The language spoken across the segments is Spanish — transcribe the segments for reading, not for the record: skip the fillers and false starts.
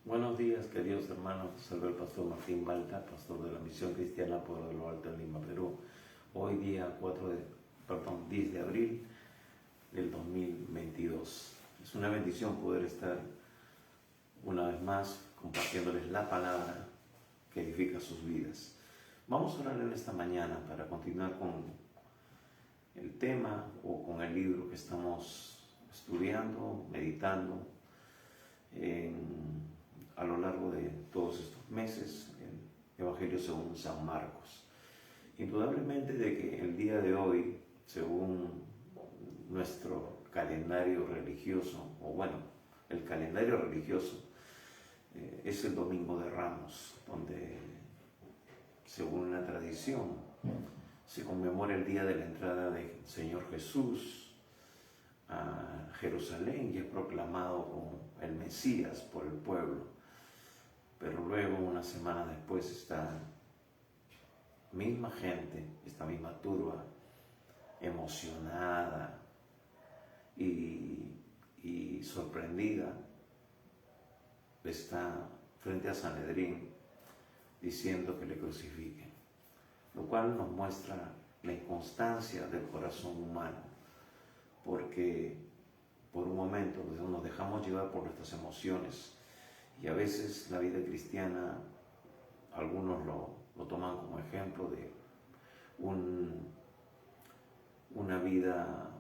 Buenos días, queridos hermanos. Soy el pastor Martín Balta, pastor de la Misión Cristiana Pueblo de lo Alto en Lima, Perú. Hoy día 10 de abril del 2022. Es una bendición poder estar una vez más compartiéndoles la palabra que edifica sus vidas. Vamos a orar en esta mañana para continuar con el tema o con el libro que estamos estudiando, meditando a lo largo de todos estos meses, el Evangelio según San Marcos. Indudablemente de que el día de hoy, según nuestro calendario religioso, el calendario religioso es el Domingo de Ramos, donde, según la tradición, se conmemora el día de la entrada del Señor Jesús a Jerusalén y es proclamado como el Mesías por el pueblo. Pero luego, una semana después, esta misma gente, esta misma turba, emocionada y sorprendida, está frente a Sanedrín diciendo que le crucifiquen, lo cual nos muestra la inconstancia del corazón humano, porque por un momento nos dejamos llevar por nuestras emociones. Y a veces la vida cristiana, algunos lo toman como ejemplo de una vida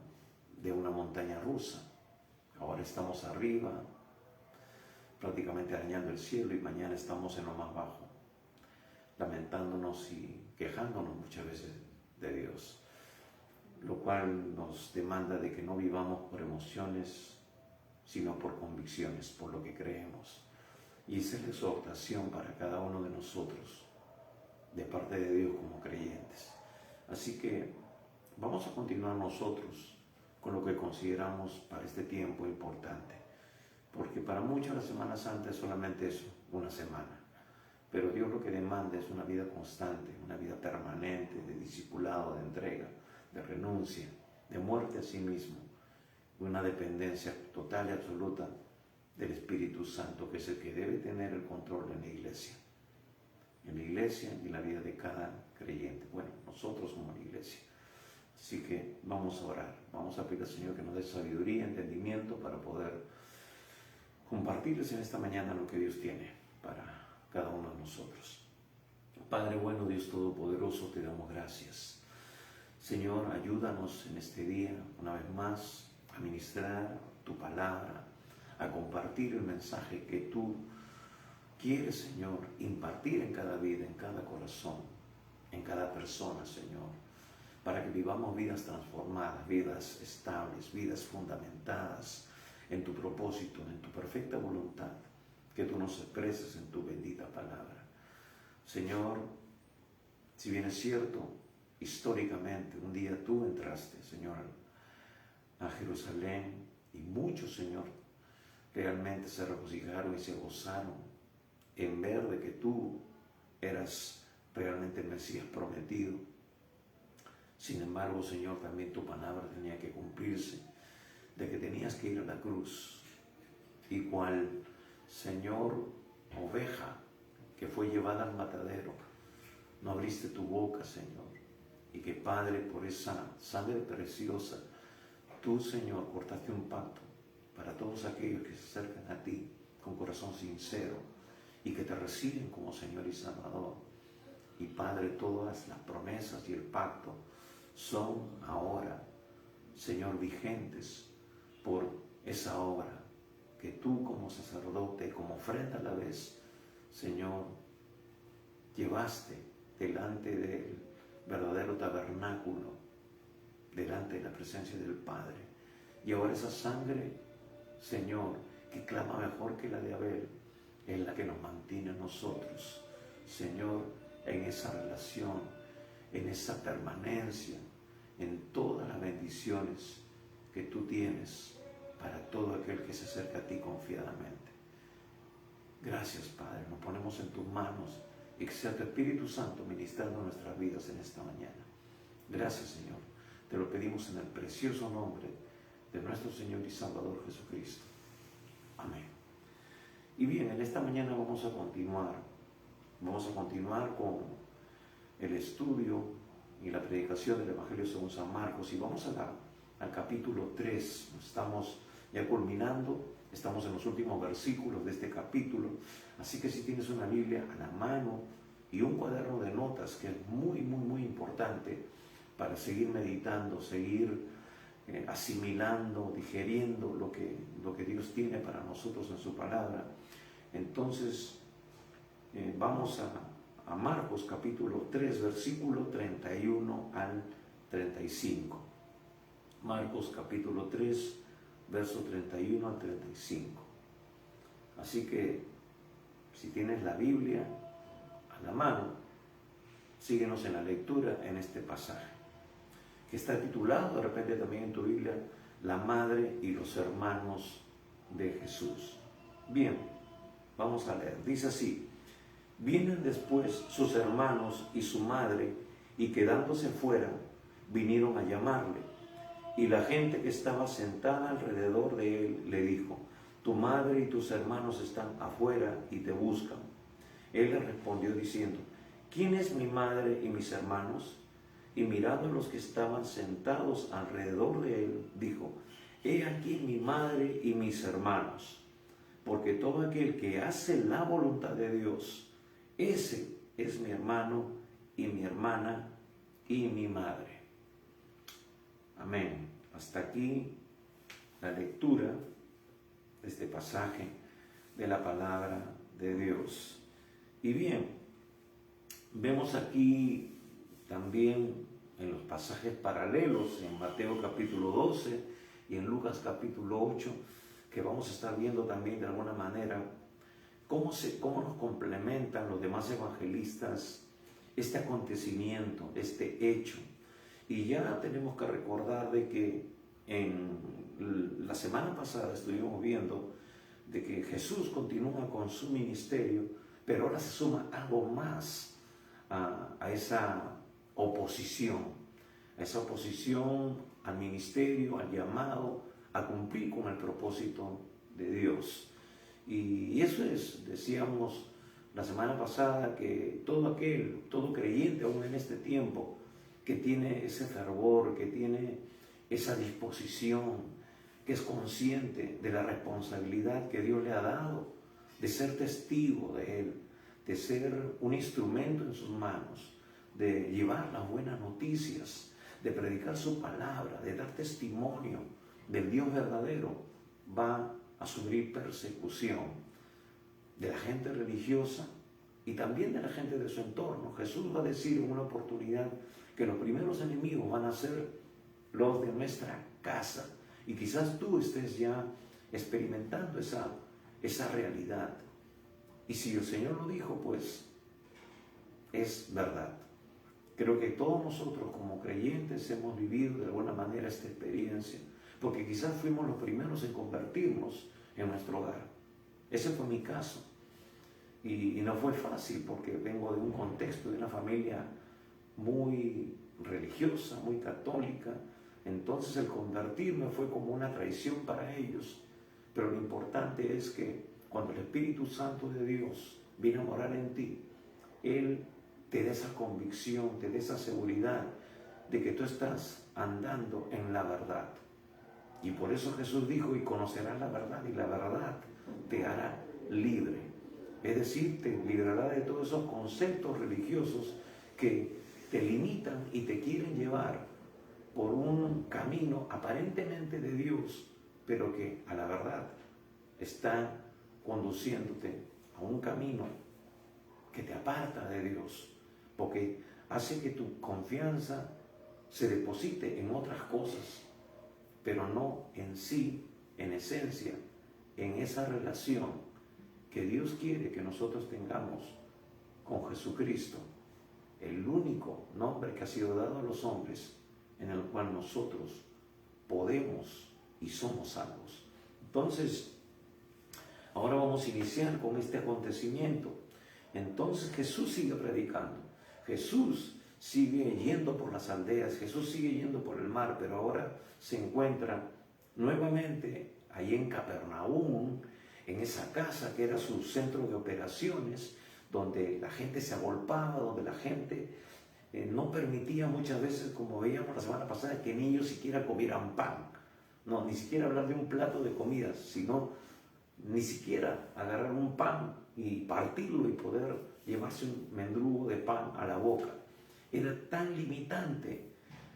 de una montaña rusa. Ahora estamos arriba, prácticamente arañando el cielo, y mañana estamos en lo más bajo, lamentándonos y quejándonos muchas veces de Dios, lo cual nos demanda de que no vivamos por emociones, sino por convicciones, por lo que creemos. Y esa es la exhortación para cada uno de nosotros, de parte de Dios como creyentes. Así que vamos a continuar nosotros con lo que consideramos para este tiempo importante, porque para muchos la Semana Santa es solamente eso, una semana. Pero Dios lo que demanda es una vida constante, una vida permanente, de discipulado, de entrega, de renuncia, de muerte a sí mismo, una dependencia total y absoluta del Espíritu Santo, que es el que debe tener el control en la iglesia y en la vida de cada creyente. Bueno, nosotros somos la iglesia. Así que vamos a orar, vamos a pedir al Señor que nos dé sabiduría, entendimiento para poder compartirles en esta mañana lo que Dios tiene para cada uno de nosotros. Padre bueno, Dios Todopoderoso, te damos gracias. Señor, ayúdanos en este día, una vez más, a ministrar tu palabra, a compartir el mensaje que tú quieres, Señor, impartir en cada vida, en cada corazón, en cada persona, Señor, para que vivamos vidas transformadas, vidas estables, vidas fundamentadas en tu propósito, en tu perfecta voluntad, que tú nos expreses en tu bendita palabra. Señor, si bien es cierto, históricamente, un día tú entraste, Señor, a Jerusalén, y muchos, Señor, realmente se regocijaron y se gozaron en ver de que tú eras realmente el Mesías prometido. Sin embargo, Señor, también tu palabra tenía que cumplirse, de que tenías que ir a la cruz, y cual, Señor, oveja que fue llevada al matadero, no abriste tu boca, Señor, y que, Padre, por esa sangre preciosa, tú, Señor, cortaste un pacto para todos aquellos que se acercan a ti con corazón sincero y que te reciben como Señor y Salvador. Y, Padre, todas las promesas y el pacto son ahora, Señor, vigentes por esa obra que tú, como sacerdote, como ofrenda a la vez, Señor, llevaste delante del verdadero tabernáculo, delante de la presencia del Padre. Y ahora esa sangre, Señor, que clama mejor que la de Abel, es la que nos mantiene a nosotros, Señor, en esa relación, en esa permanencia, en todas las bendiciones que tú tienes para todo aquel que se acerca a ti confiadamente. Gracias, Padre, nos ponemos en tus manos y que sea tu Espíritu Santo ministrando nuestras vidas en esta mañana. Gracias, Señor. Te lo pedimos en el precioso nombre de nuestro Señor y Salvador Jesucristo. Amén. Y bien, en esta mañana vamos a continuar. Vamos a continuar con el estudio y la predicación del Evangelio según San Marcos. Y vamos al capítulo 3. Estamos ya culminando. Estamos en los últimos versículos de este capítulo. Así que si tienes una Biblia a la mano y un cuaderno de notas, que es muy, muy, muy importante para seguir meditando, seguir asimilando, digeriendo lo que Dios tiene para nosotros en su palabra. Entonces, vamos a Marcos capítulo 3, versículo 31 al 35. Marcos capítulo 3, verso 31 al 35. Así que, si tienes la Biblia a la mano, síguenos en la lectura en este pasaje, que está titulado de repente también en tu Biblia, La Madre y los Hermanos de Jesús. Bien, vamos a leer. Dice así: vienen después sus hermanos y su madre, y quedándose fuera, vinieron a llamarle. Y la gente que estaba sentada alrededor de él le dijo: tu madre y tus hermanos están afuera y te buscan. Él le respondió diciendo: ¿quién es mi madre y mis hermanos? Y mirando a los que estaban sentados alrededor de él, dijo: he aquí mi madre y mis hermanos. Porque todo aquel que hace la voluntad de Dios, ese es mi hermano y mi hermana y mi madre. Amén. Hasta aquí la lectura de este pasaje de la palabra de Dios. Y bien, vemos aquí también en los pasajes paralelos, en Mateo capítulo 12 y en Lucas capítulo 8, que vamos a estar viendo también de alguna manera cómo nos complementan los demás evangelistas este acontecimiento, este hecho. Y ya tenemos que recordar de que en la semana pasada estuvimos viendo de que Jesús continúa con su ministerio, pero ahora se suma algo más a esa oposición al ministerio, al llamado, a cumplir con el propósito de Dios. Y eso es, decíamos la semana pasada, que todo creyente aún en este tiempo, que tiene ese fervor, que tiene esa disposición, que es consciente de la responsabilidad que Dios le ha dado, de ser testigo de Él, de ser un instrumento en sus manos, de llevar las buenas noticias, de predicar su palabra, de dar testimonio del Dios verdadero, va a sufrir persecución de la gente religiosa y también de la gente de su entorno. Jesús va a decir en una oportunidad que los primeros enemigos van a ser los de nuestra casa. Y quizás tú estés ya experimentando esa realidad. Y si el Señor lo dijo, pues es verdad. Creo que todos nosotros como creyentes hemos vivido de alguna manera esta experiencia, porque quizás fuimos los primeros en convertirnos en nuestro hogar. Ese fue mi caso. Y no fue fácil, porque vengo de un contexto, de una familia muy religiosa, muy católica. Entonces el convertirme fue como una traición para ellos. Pero lo importante es que cuando el Espíritu Santo de Dios viene a morar en ti, Él te da esa convicción, te da esa seguridad de que tú estás andando en la verdad. Y por eso Jesús dijo: y conocerás la verdad, y la verdad te hará libre. Es decir, te librará de todos esos conceptos religiosos que te limitan y te quieren llevar por un camino aparentemente de Dios, pero que a la verdad está conduciéndote a un camino que te aparta de Dios, porque hace que tu confianza se deposite en otras cosas, pero no en sí, en esencia, en esa relación que Dios quiere que nosotros tengamos con Jesucristo, el único nombre que ha sido dado a los hombres, en el cual nosotros podemos y somos salvos. Entonces, ahora vamos a iniciar con este acontecimiento. Entonces Jesús sigue predicando, Jesús sigue yendo por las aldeas, Jesús sigue yendo por el mar, pero ahora se encuentra nuevamente ahí en Capernaum, en esa casa que era su centro de operaciones, donde la gente se agolpaba, donde la gente no permitía muchas veces, como veíamos la semana pasada, que niños siquiera comieran pan. No, ni siquiera hablar de un plato de comida, sino ni siquiera agarrar un pan y partirlo y poder llevarse un mendrugo de pan a la boca. Era tan limitante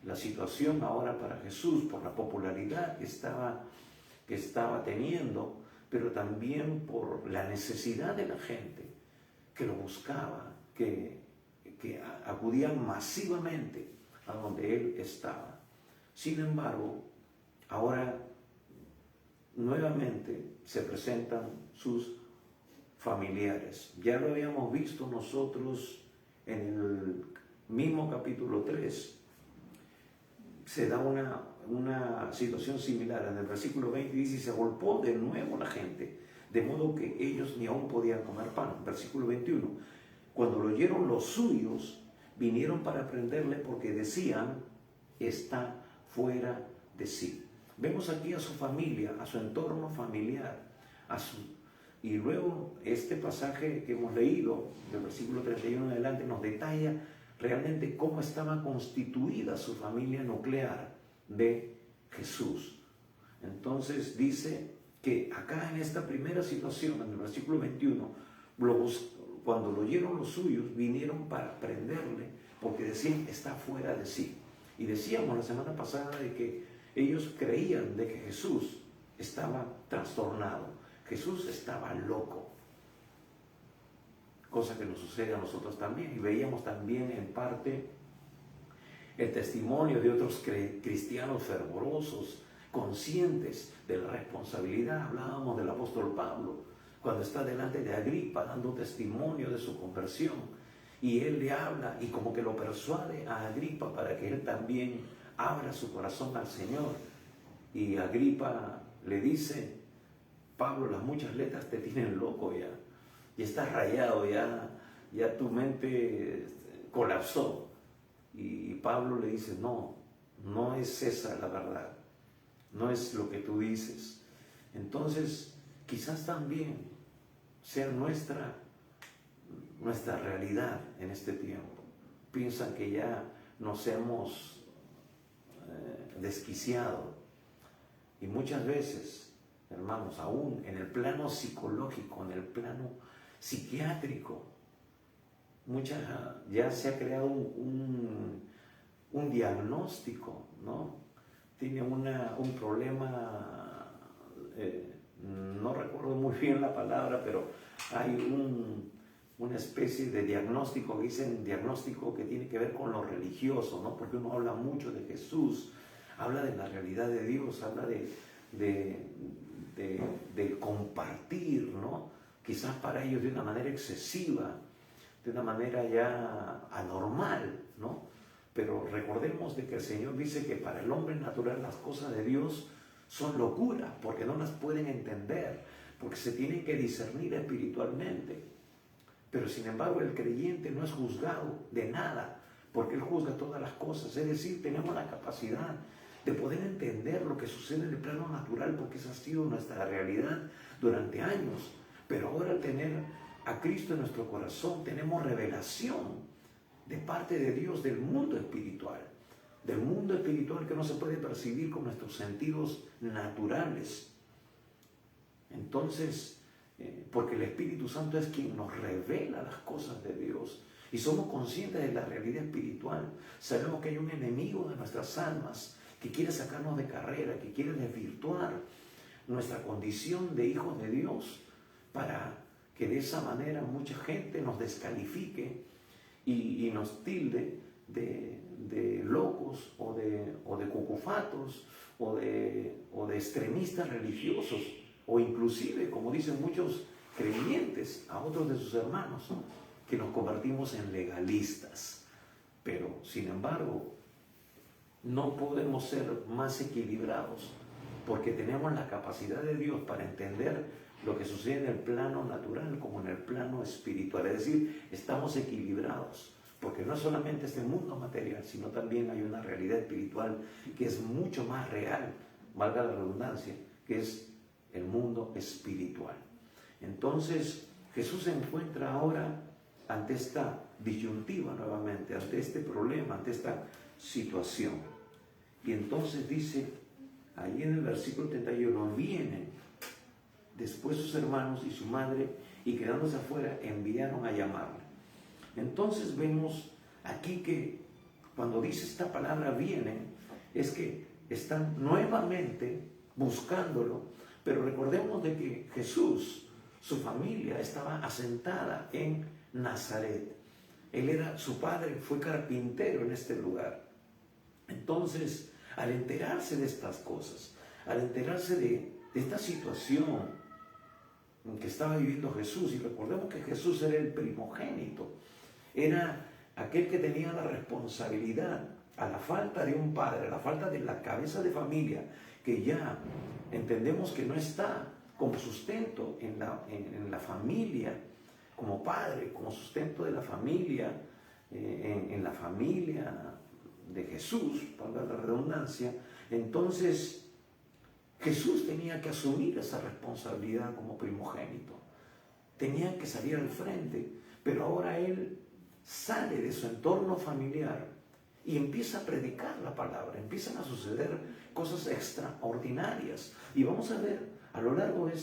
la situación ahora para Jesús por la popularidad que estaba teniendo, pero también por la necesidad de la gente que lo buscaba, que acudían masivamente a donde él estaba. Sin embargo, ahora nuevamente se presentan sus familiares. Ya lo habíamos visto nosotros en el mismo capítulo 3. Se da una situación similar. En el versículo 20 dice, y se agolpó de nuevo la gente, de modo que ellos ni aún podían comer pan. Versículo 21. Cuando lo oyeron los suyos, vinieron para prenderle porque decían, está fuera de sí. Vemos aquí a su familia, a su entorno familiar, y luego este pasaje que hemos leído, del versículo 31 en adelante, nos detalla realmente cómo estaba constituida su familia nuclear de Jesús. Entonces dice que acá en esta primera situación, en el versículo 21, cuando lo oyeron los suyos, vinieron para prenderle, porque decían, está fuera de sí. Y decíamos la semana pasada de que ellos creían de que Jesús estaba trastornado, Jesús estaba loco, cosa que nos sucede a nosotros también. Y veíamos también en parte el testimonio de otros cristianos fervorosos, conscientes de la responsabilidad. Hablábamos del apóstol Pablo, cuando está delante de Agripa dando testimonio de su conversión, y él le habla y como que lo persuade a Agripa para que él también abra su corazón al Señor. Y Agripa le dice, Pablo, las muchas letras te tienen loco ya, y estás rayado, ya tu mente colapsó. Y Pablo le dice, no es esa la verdad, no es lo que tú dices. Entonces, quizás también sea nuestra realidad en este tiempo. Piensan que ya nos hemos desquiciado. Y muchas veces, hermanos, aún en el plano psicológico, en el plano psiquiátrico, ya se ha creado un diagnóstico, ¿no? Tiene un problema, no recuerdo muy bien la palabra, pero hay una especie de diagnóstico, que dicen diagnóstico que tiene que ver con lo religioso, ¿no? Porque uno habla mucho de Jesús, habla de la realidad de Dios, habla de compartir, ¿no? Quizás para ellos de una manera excesiva, de una manera ya anormal, ¿no? Pero recordemos de que el Señor dice que para el hombre natural las cosas de Dios son locura, porque no las pueden entender, porque se tienen que discernir espiritualmente. Pero sin embargo el creyente no es juzgado de nada, porque Él juzga todas las cosas. Es decir, tenemos la capacidad de poder entender lo que sucede en el plano natural, porque esa ha sido nuestra realidad durante años. Pero ahora, al tener a Cristo en nuestro corazón, tenemos revelación de parte de Dios del mundo espiritual que no se puede percibir con nuestros sentidos naturales. Entonces, porque el Espíritu Santo es quien nos revela las cosas de Dios y somos conscientes de la realidad espiritual. Sabemos que hay un enemigo de nuestras almas que quiere sacarnos de carrera, que quiere desvirtuar nuestra condición de hijos de Dios, para que de esa manera mucha gente nos descalifique y nos tilde de locos o de cucufatos o de extremistas religiosos, o inclusive, como dicen muchos creyentes a otros de sus hermanos, que nos convertimos en legalistas. Pero sin embargo no podemos ser más equilibrados, porque tenemos la capacidad de Dios para entender lo que sucede en el plano natural como en el plano espiritual. Es decir, estamos equilibrados, porque no solamente es el mundo material, sino también hay una realidad espiritual que es mucho más real, valga la redundancia, que es el mundo espiritual. Entonces Jesús se encuentra ahora ante esta disyuntiva nuevamente, ante este problema, ante esta situación. Y entonces dice, ahí en el versículo 31, vienen después sus hermanos y su madre, y quedándose afuera, enviaron a llamarle. Entonces vemos aquí que cuando dice esta palabra vienen, es que están nuevamente buscándolo, pero recordemos de que Jesús, su familia estaba asentada en Nazaret. Su padre fue carpintero en este lugar. Entonces, al enterarse de estas cosas, al enterarse de esta situación en que estaba viviendo Jesús, y recordemos que Jesús era el primogénito, era aquel que tenía la responsabilidad, a la falta de un padre, a la falta de la cabeza de familia, que ya entendemos que no está como sustento en la familia, como padre, como sustento de la familia, en la familia de Jesús, para la redundancia. Entonces Jesús tenía que asumir esa responsabilidad como primogénito, tenía que salir al frente, pero ahora él sale de su entorno familiar y empieza a predicar la palabra, empiezan a suceder cosas extraordinarias. Y vamos a ver a lo largo de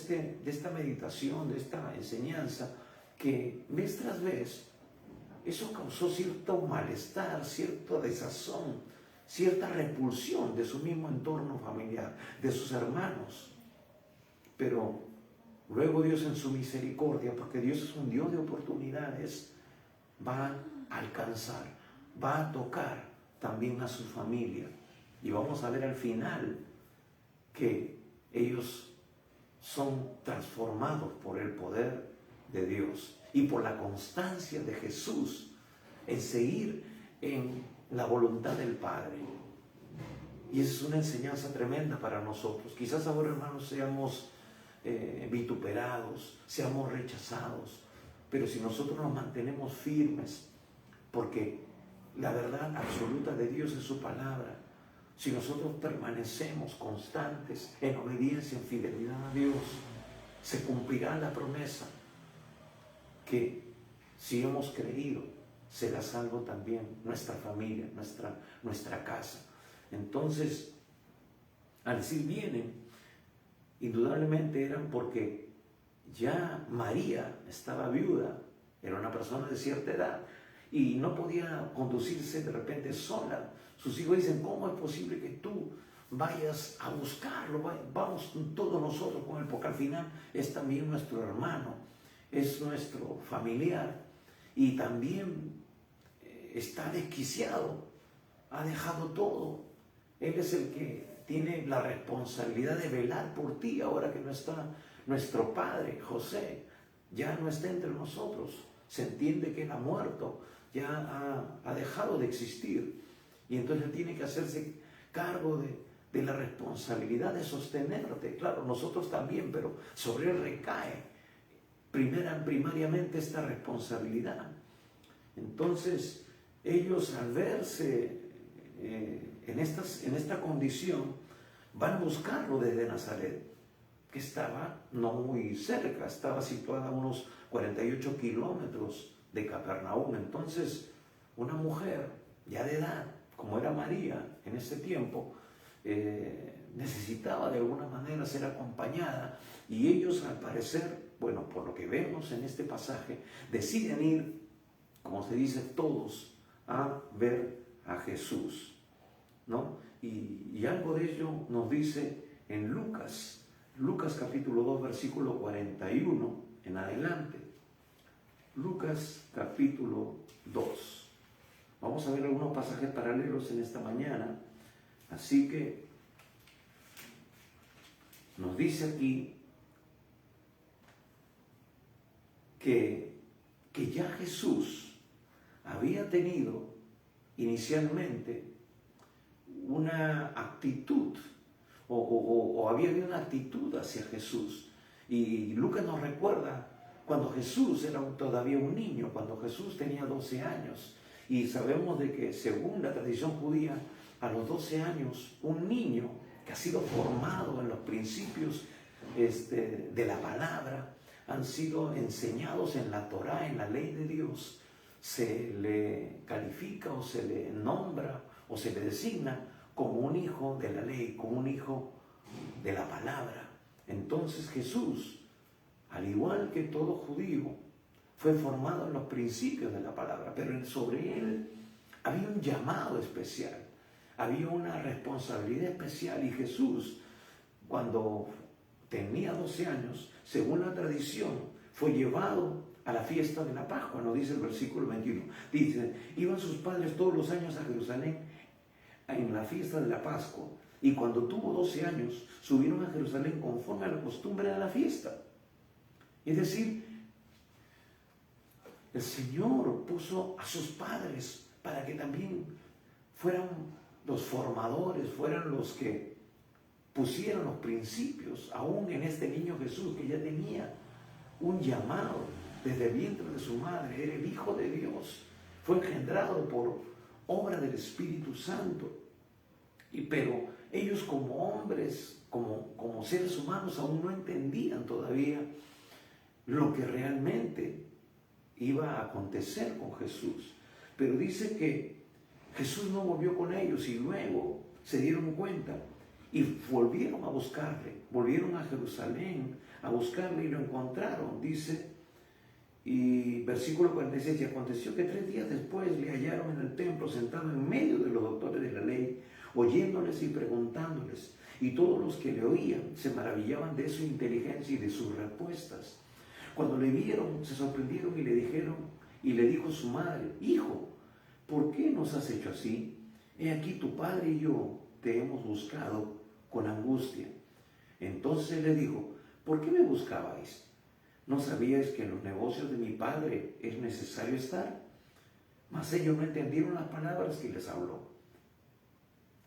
esta meditación, de esta enseñanza, que mes tras vez eso causó cierto malestar, cierta desazón, cierta repulsión de su mismo entorno familiar, de sus hermanos. Pero luego Dios en su misericordia, porque Dios es un Dios de oportunidades, va a alcanzar, va a tocar también a su familia. Y vamos a ver al final que ellos son transformados por el poder de Dios y por la constancia de Jesús en seguir en la voluntad del Padre. Y esa es una enseñanza tremenda para nosotros. Quizás ahora, hermanos, seamos vituperados, seamos rechazados, pero si nosotros nos mantenemos firmes, porque la verdad absoluta de Dios es su palabra, si nosotros permanecemos constantes en obediencia, en fidelidad a Dios, se cumplirá la promesa que si hemos creído, será salvo también nuestra familia, nuestra casa. Entonces, al decir vienen, indudablemente eran porque ya María estaba viuda, era una persona de cierta edad y no podía conducirse de repente sola. Sus hijos dicen, ¿cómo es posible que tú vayas a buscarlo? Vamos todos nosotros con él, porque al final es también nuestro hermano, es nuestro familiar y también está desquiciado, ha dejado todo. Él es el que tiene la responsabilidad de velar por ti ahora que no está nuestro padre, José, ya no está entre nosotros. Se entiende que él ha muerto, ya ha dejado de existir. Y entonces tiene que hacerse cargo de la responsabilidad de sostenerte. Claro, nosotros también, pero sobre él recae primariamente esta responsabilidad. Entonces, ellos al verse en esta condición, van a buscarlo desde Nazaret, que estaba no muy cerca, estaba situada a unos 48 kilómetros de Capernaum. Entonces, una mujer ya de edad, como era María en ese tiempo, necesitaba de alguna manera ser acompañada, y ellos, al parecer, bueno, por lo que vemos en este pasaje, deciden ir, como se dice, todos a ver a Jesús, ¿no? Y algo de ello nos dice en Lucas capítulo 2, versículo 41 en adelante. Lucas capítulo 2. Vamos a ver algunos pasajes paralelos en esta mañana. Así que nos dice aquí que ya Jesús había tenido inicialmente una actitud o había habido una actitud hacia Jesús. Y Lucas nos recuerda cuando Jesús era todavía un niño, cuando Jesús tenía 12 años. Y sabemos de que según la tradición judía, a los 12 años, un niño que ha sido formado en los principios de la palabra, han sido enseñados en la Torá, en la ley de Dios, se le califica o se le nombra o se le designa como un hijo de la ley, como un hijo de la palabra. Entonces Jesús, al igual que todo judío, fue formado en los principios de la palabra, pero sobre él había un llamado especial, había una responsabilidad especial. Y Jesús, cuando tenía 12 años, según la tradición, fue llevado a la fiesta de la Pascua, nos dice el versículo 21. Dice, iban sus padres todos los años a Jerusalén en la fiesta de la Pascua, y cuando tuvo 12 años, subieron a Jerusalén conforme a la costumbre de la fiesta. Es decir, el Señor puso a sus padres para que también fueran los formadores, fueran los que pusieron los principios, aún en este niño Jesús, que ya tenía un llamado desde el vientre de su madre, era el Hijo de Dios, fue engendrado por obra del Espíritu Santo. Pero ellos como hombres, como seres humanos, aún no entendían todavía lo que realmente iba a acontecer con Jesús. Pero dice que Jesús no volvió con ellos, y luego se dieron cuenta y volvieron a buscarle, volvieron a Jerusalén a buscarle y lo encontraron. Dice, y versículo 46, y aconteció que 3 días después le hallaron en el templo sentado en medio de los doctores de la ley, oyéndoles y preguntándoles, y todos los que le oían se maravillaban de su inteligencia y de sus respuestas. Cuando le vieron, se sorprendieron y le dijeron, y le dijo su madre, hijo, ¿por qué nos has hecho así? He aquí tu padre y yo te hemos buscado con angustia. Entonces él le dijo, ¿por qué me buscabais? ¿No sabíais que en los negocios de mi padre es necesario estar? Mas ellos no entendieron las palabras que les habló.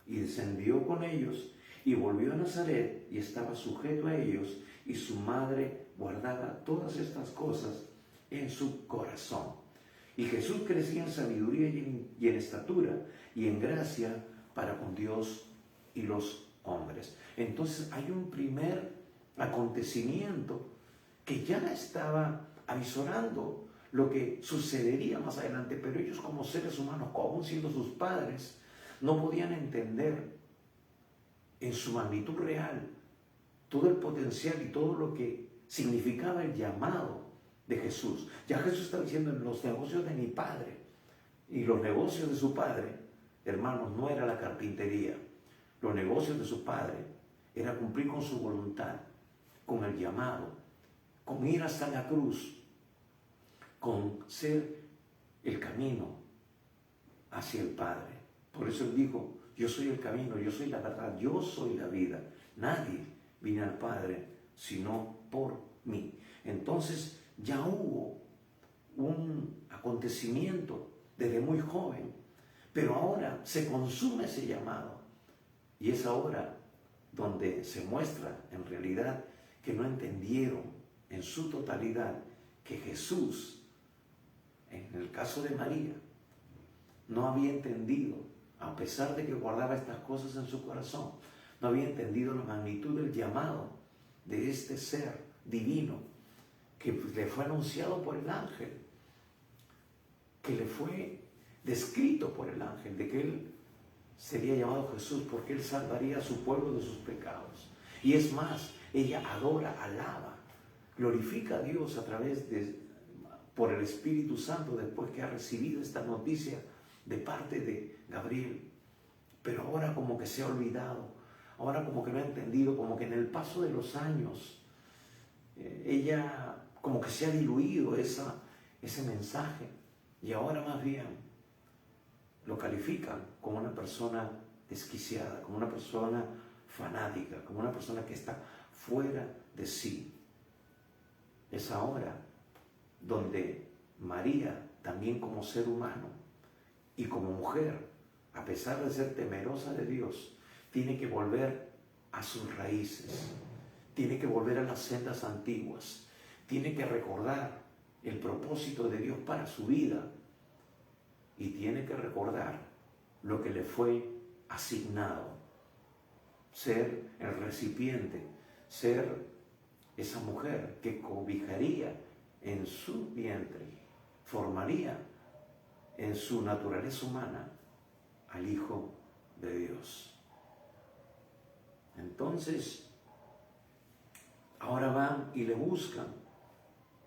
Y descendió con ellos y volvió a Nazaret y estaba sujeto a ellos, y su madre guardaba todas estas cosas en su corazón. Y Jesús crecía en sabiduría y en estatura y en gracia para con Dios y los hombres. Entonces hay un primer acontecimiento que ya estaba avisorando lo que sucedería más adelante, pero ellos como seres humanos, aún siendo sus padres, no podían entender en su magnitud real todo el potencial y todo lo que significaba el llamado de Jesús. Ya Jesús está diciendo, en los negocios de mi padre y los negocios de su padre, hermanos, no era la carpintería. Los negocios de su padre era cumplir con su voluntad, con el llamado, con ir hasta la cruz, con ser el camino hacia el Padre. Por eso él dijo, yo soy el camino, yo soy la verdad, yo soy la vida. Nadie viene al Padre sino por mí. Entonces ya hubo un acontecimiento desde muy joven, pero ahora se consume ese llamado, y es ahora donde se muestra en realidad que no entendieron en su totalidad que Jesús, en el caso de María, no había entendido, a pesar de que guardaba estas cosas en su corazón, no había entendido la magnitud del llamado de este ser divino que le fue anunciado por el ángel, que le fue descrito por el ángel, de que él sería llamado Jesús porque él salvaría a su pueblo de sus pecados. Y es más, ella adora, alaba, glorifica a Dios a través por el Espíritu Santo, después que ha recibido esta noticia de parte de Gabriel. Pero ahora como que se ha olvidado, ahora como que no ha entendido, como que en el paso de los años ella como que se ha diluido ese mensaje, y ahora más bien lo califican como una persona desquiciada, como una persona fanática, como una persona que está fuera de sí. Es ahora donde María, también como ser humano y como mujer, a pesar de ser temerosa de Dios, tiene que volver a sus raíces, tiene que volver a las sendas antiguas, tiene que recordar el propósito de Dios para su vida, y tiene que recordar lo que le fue asignado: ser el recipiente, ser esa mujer que cobijaría en su vientre, formaría en su naturaleza humana al Hijo de Dios. Entonces, ahora van y le buscan,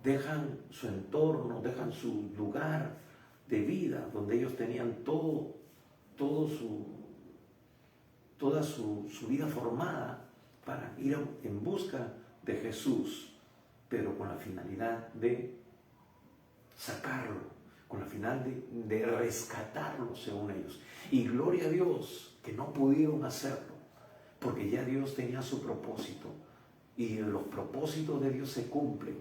dejan su entorno, dejan su lugar de vida, donde ellos tenían toda su vida formada para ir en busca de Jesús, pero con la finalidad de sacarlo, con la finalidad de rescatarlo según ellos. Y gloria a Dios que no pudieron hacerlo, porque ya Dios tenía su propósito, y los propósitos de Dios se cumplen.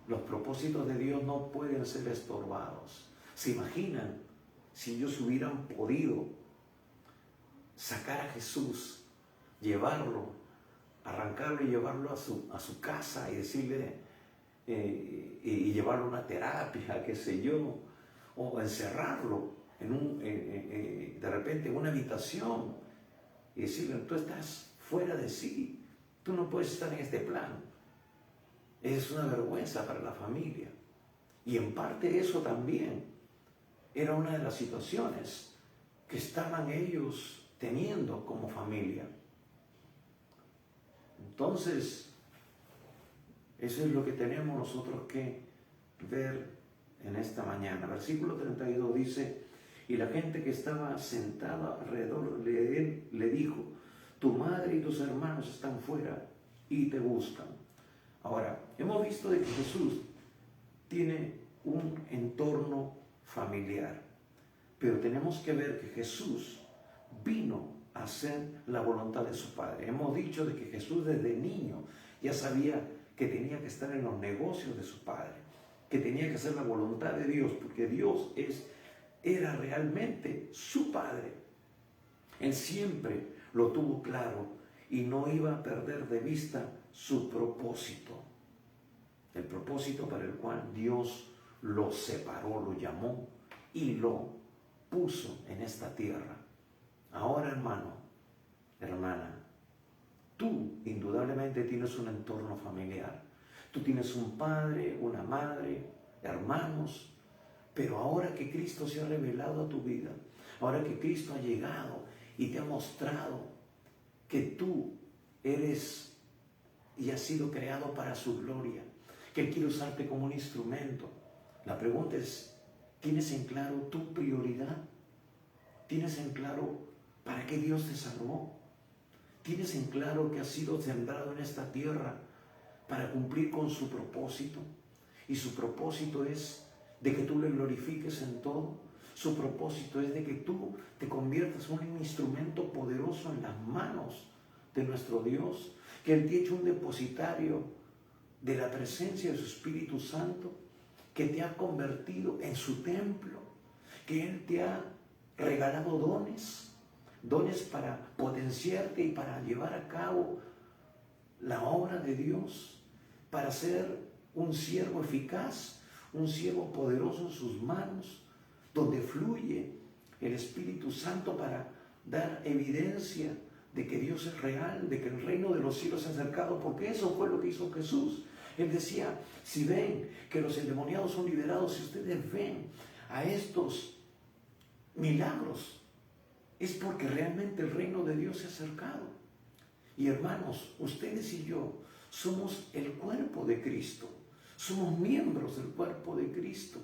Los propósitos de Dios no pueden ser estorbados. ¿Se imaginan si ellos hubieran podido sacar a Jesús, llevarlo, arrancarlo y llevarlo a su casa y decirle, y llevarlo a una terapia, qué sé yo, o encerrarlo de repente en una habitación y decirle, tú estás fuera de sí, tú no puedes estar en este plan? Es una vergüenza para la familia. Y en parte eso también era una de las situaciones que estaban ellos teniendo como familia. Entonces, eso es lo que tenemos nosotros que ver en esta mañana. Versículo 32 dice, y la gente que estaba sentada alrededor de él le dijo, tu madre y tus hermanos están fuera y te buscan. Ahora, hemos visto de que Jesús tiene un entorno familiar, pero tenemos que ver que Jesús vino a hacer la voluntad de su Padre. Hemos dicho de que Jesús desde niño ya sabía que tenía que estar en los negocios de su Padre, que tenía que hacer la voluntad de Dios, porque Dios era realmente su Padre. Él siempre lo tuvo claro y no iba a perder de vista su propósito, el propósito para el cual Dios lo separó, lo llamó y lo puso en esta tierra. Ahora, hermano, hermana, tú indudablemente tienes un entorno familiar. Tú tienes un padre, una madre, hermanos, pero ahora que Cristo se ha revelado a tu vida, ahora que Cristo ha llegado y te ha mostrado que tú eres y has sido creado para su gloria, que Él quiere usarte como un instrumento. La pregunta es, ¿tienes en claro tu prioridad? ¿Tienes en claro para qué Dios te salvó? ¿Tienes en claro que has sido sembrado en esta tierra para cumplir con su propósito? Y su propósito es de que tú le glorifiques en todo. Su propósito es de que tú te conviertas en un instrumento poderoso en las manos de nuestro Dios, que Él te ha hecho un depositario de la presencia de su Espíritu Santo, que te ha convertido en su templo, que Él te ha regalado dones para potenciarte y para llevar a cabo la obra de Dios, para ser un siervo eficaz, un siervo poderoso en sus manos, donde fluye el Espíritu Santo para dar evidencia de que Dios es real, de que el reino de los cielos se ha acercado, porque eso fue lo que hizo Jesús. Él decía, si ven que los endemoniados son liberados, si ustedes ven a estos milagros, es porque realmente el reino de Dios se ha acercado. Y hermanos, ustedes y yo somos el cuerpo de Cristo, somos miembros del cuerpo de Cristo.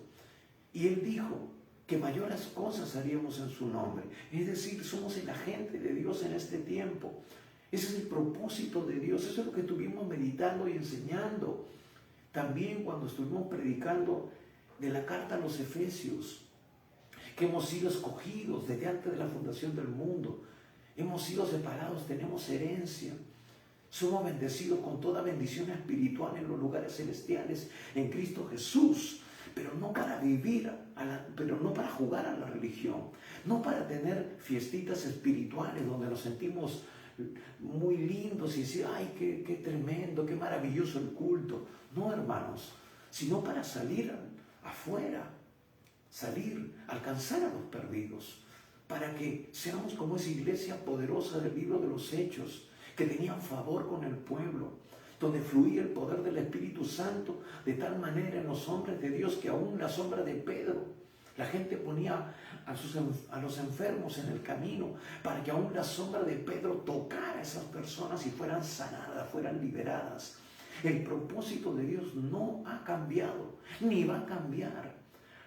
Y Él dijo que mayores cosas haríamos en su nombre. Es decir, somos el agente de Dios en este tiempo. Ese es el propósito de Dios. Eso es lo que estuvimos meditando y enseñando. También cuando estuvimos predicando de la carta a los Efesios, que hemos sido escogidos desde antes de la fundación del mundo. Hemos sido separados, tenemos herencia. Somos bendecidos con toda bendición espiritual en los lugares celestiales en Cristo Jesús. Pero no para vivir, pero no para jugar a la religión, no para tener fiestitas espirituales donde nos sentimos muy lindos y decir, ay, qué tremendo, qué maravilloso el culto. No, hermanos, sino para salir afuera, alcanzar a los perdidos, para que seamos como esa iglesia poderosa del libro de los Hechos, que tenían favor con el pueblo, donde fluía el poder del Espíritu Santo de tal manera en los hombres de Dios que aún la sombra de Pedro, la gente ponía a los enfermos en el camino para que aún la sombra de Pedro tocara a esas personas y fueran sanadas, fueran liberadas. El propósito de Dios no ha cambiado, ni va a cambiar.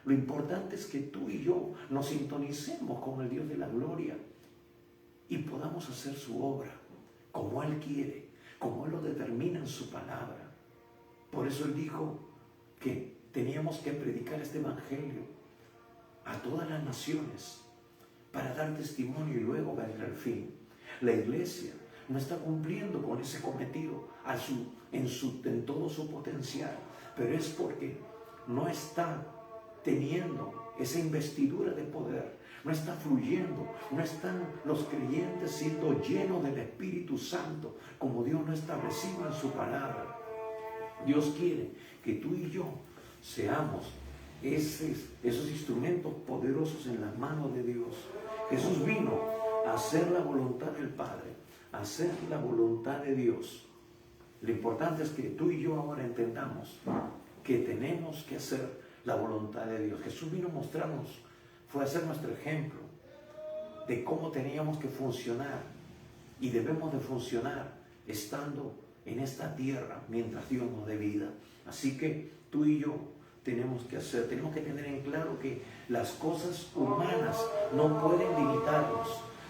Lo importante es que tú y yo nos sintonicemos con el Dios de la gloria y podamos hacer su obra como Él quiere, como Él lo determina en su palabra. Por eso Él dijo que teníamos que predicar este evangelio a todas las naciones para dar testimonio y luego ver el fin. La iglesia no está cumpliendo con ese cometido en todo su potencial, pero es porque no está teniendo esa investidura de poder, no está fluyendo, no están los creyentes siendo llenos del Espíritu Santo como Dios lo ha establecido en su palabra. Dios quiere que tú y yo seamos esos instrumentos poderosos en las manos de Dios. Jesús vino a hacer la voluntad del Padre, a hacer la voluntad de Dios. Lo importante es que tú y yo ahora entendamos que tenemos que hacer la voluntad de Dios. Jesús vino a mostrarnos, fue a ser nuestro ejemplo de cómo teníamos que funcionar y debemos de funcionar estando en esta tierra mientras Dios nos dé vida. Así que tú y yo tenemos que tener en claro que las cosas humanas no pueden limitarnos.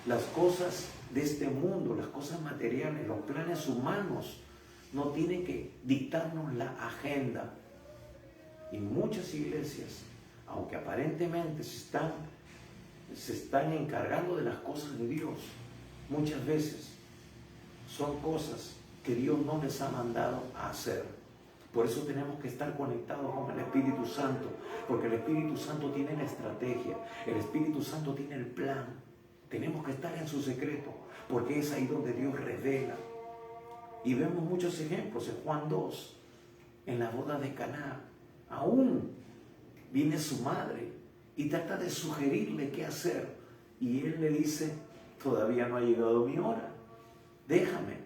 Las cosas de este mundo, las cosas materiales, los planes humanos no tienen que dictarnos la agenda. Y muchas iglesias, aunque aparentemente se están encargando de las cosas de Dios, muchas veces son cosas que Dios no les ha mandado a hacer. Por eso tenemos que estar conectados con el Espíritu Santo, porque el Espíritu Santo tiene la estrategia, el Espíritu Santo tiene el plan. Tenemos que estar en su secreto, porque es ahí donde Dios revela. Y vemos muchos ejemplos en Juan 2, en la boda de Caná. Aún viene su madre y trata de sugerirle qué hacer. Y él le dice, todavía no ha llegado mi hora, déjame,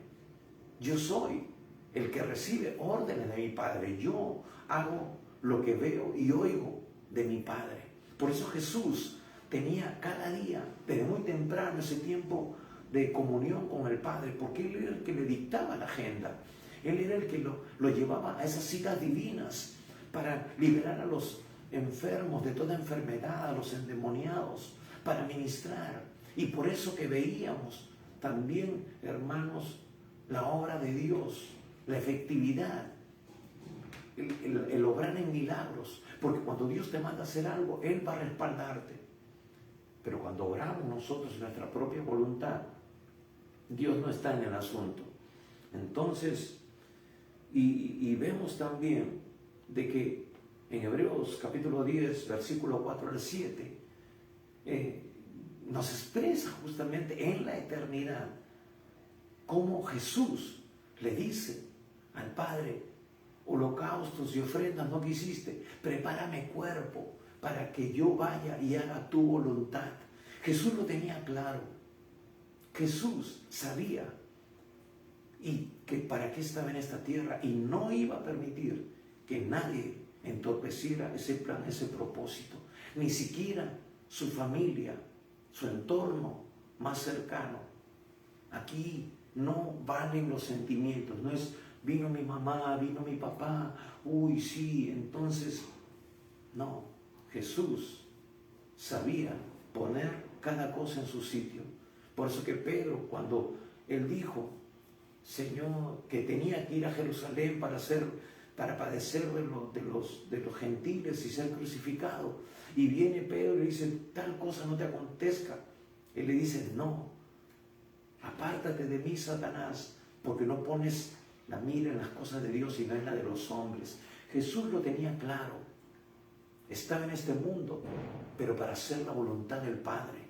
yo soy el que recibe órdenes de mi Padre, yo hago lo que veo y oigo de mi Padre. Por eso Jesús tenía cada día, desde muy temprano, ese tiempo de comunión con el Padre, porque Él era el que le dictaba la agenda, Él era el que lo llevaba a esas citas divinas para liberar a los enfermos de toda enfermedad, a los endemoniados, para ministrar. Y por eso que veíamos también, hermanos, la obra de Dios, la efectividad, el obrar en milagros, porque cuando Dios te manda a hacer algo, Él va a respaldarte. Pero cuando oramos nosotros en nuestra propia voluntad, Dios no está en el asunto. Entonces, y vemos también de que en Hebreos capítulo 10, versículo 4 al 7, nos expresa justamente en la eternidad cómo Jesús le dice al Padre, holocaustos y ofrendas no quisiste, prepárame cuerpo para que yo vaya y haga tu voluntad. Jesús lo tenía claro. Jesús sabía y que para qué estaba en esta tierra y no iba a permitir que nadie entorpeciera ese plan, ese propósito, ni siquiera su familia, su entorno más cercano. Aquí no valen los sentimientos, no es vino mi mamá, vino mi papá, uy sí, entonces, no, Jesús sabía poner cada cosa en su sitio. Por eso que Pedro, cuando él dijo, Señor, que tenía que ir a Jerusalén para padecer de los gentiles y ser crucificado, y viene Pedro y le dice, tal cosa no te acontezca. Él le dice, no, apártate de mí, Satanás, porque no pones la mira en las cosas de Dios y no en la de los hombres. Jesús lo tenía claro. Estaba en este mundo, pero para hacer la voluntad del Padre,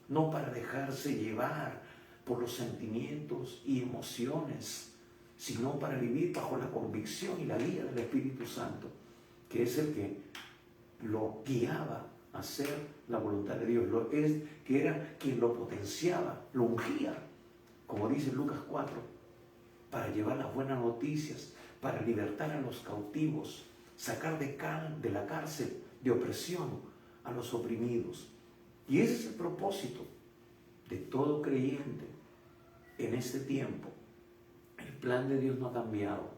no para dejarse llevar por los sentimientos y emociones, sino para vivir bajo la convicción y la guía del Espíritu Santo, que es el que lo guiaba a hacer la voluntad de Dios, que era quien lo potenciaba, lo ungía, como dice Lucas 4, para llevar las buenas noticias, para libertar a los cautivos, sacar de la cárcel de opresión a los oprimidos. Y ese es el propósito de todo creyente en este tiempo. El plan de Dios no ha cambiado,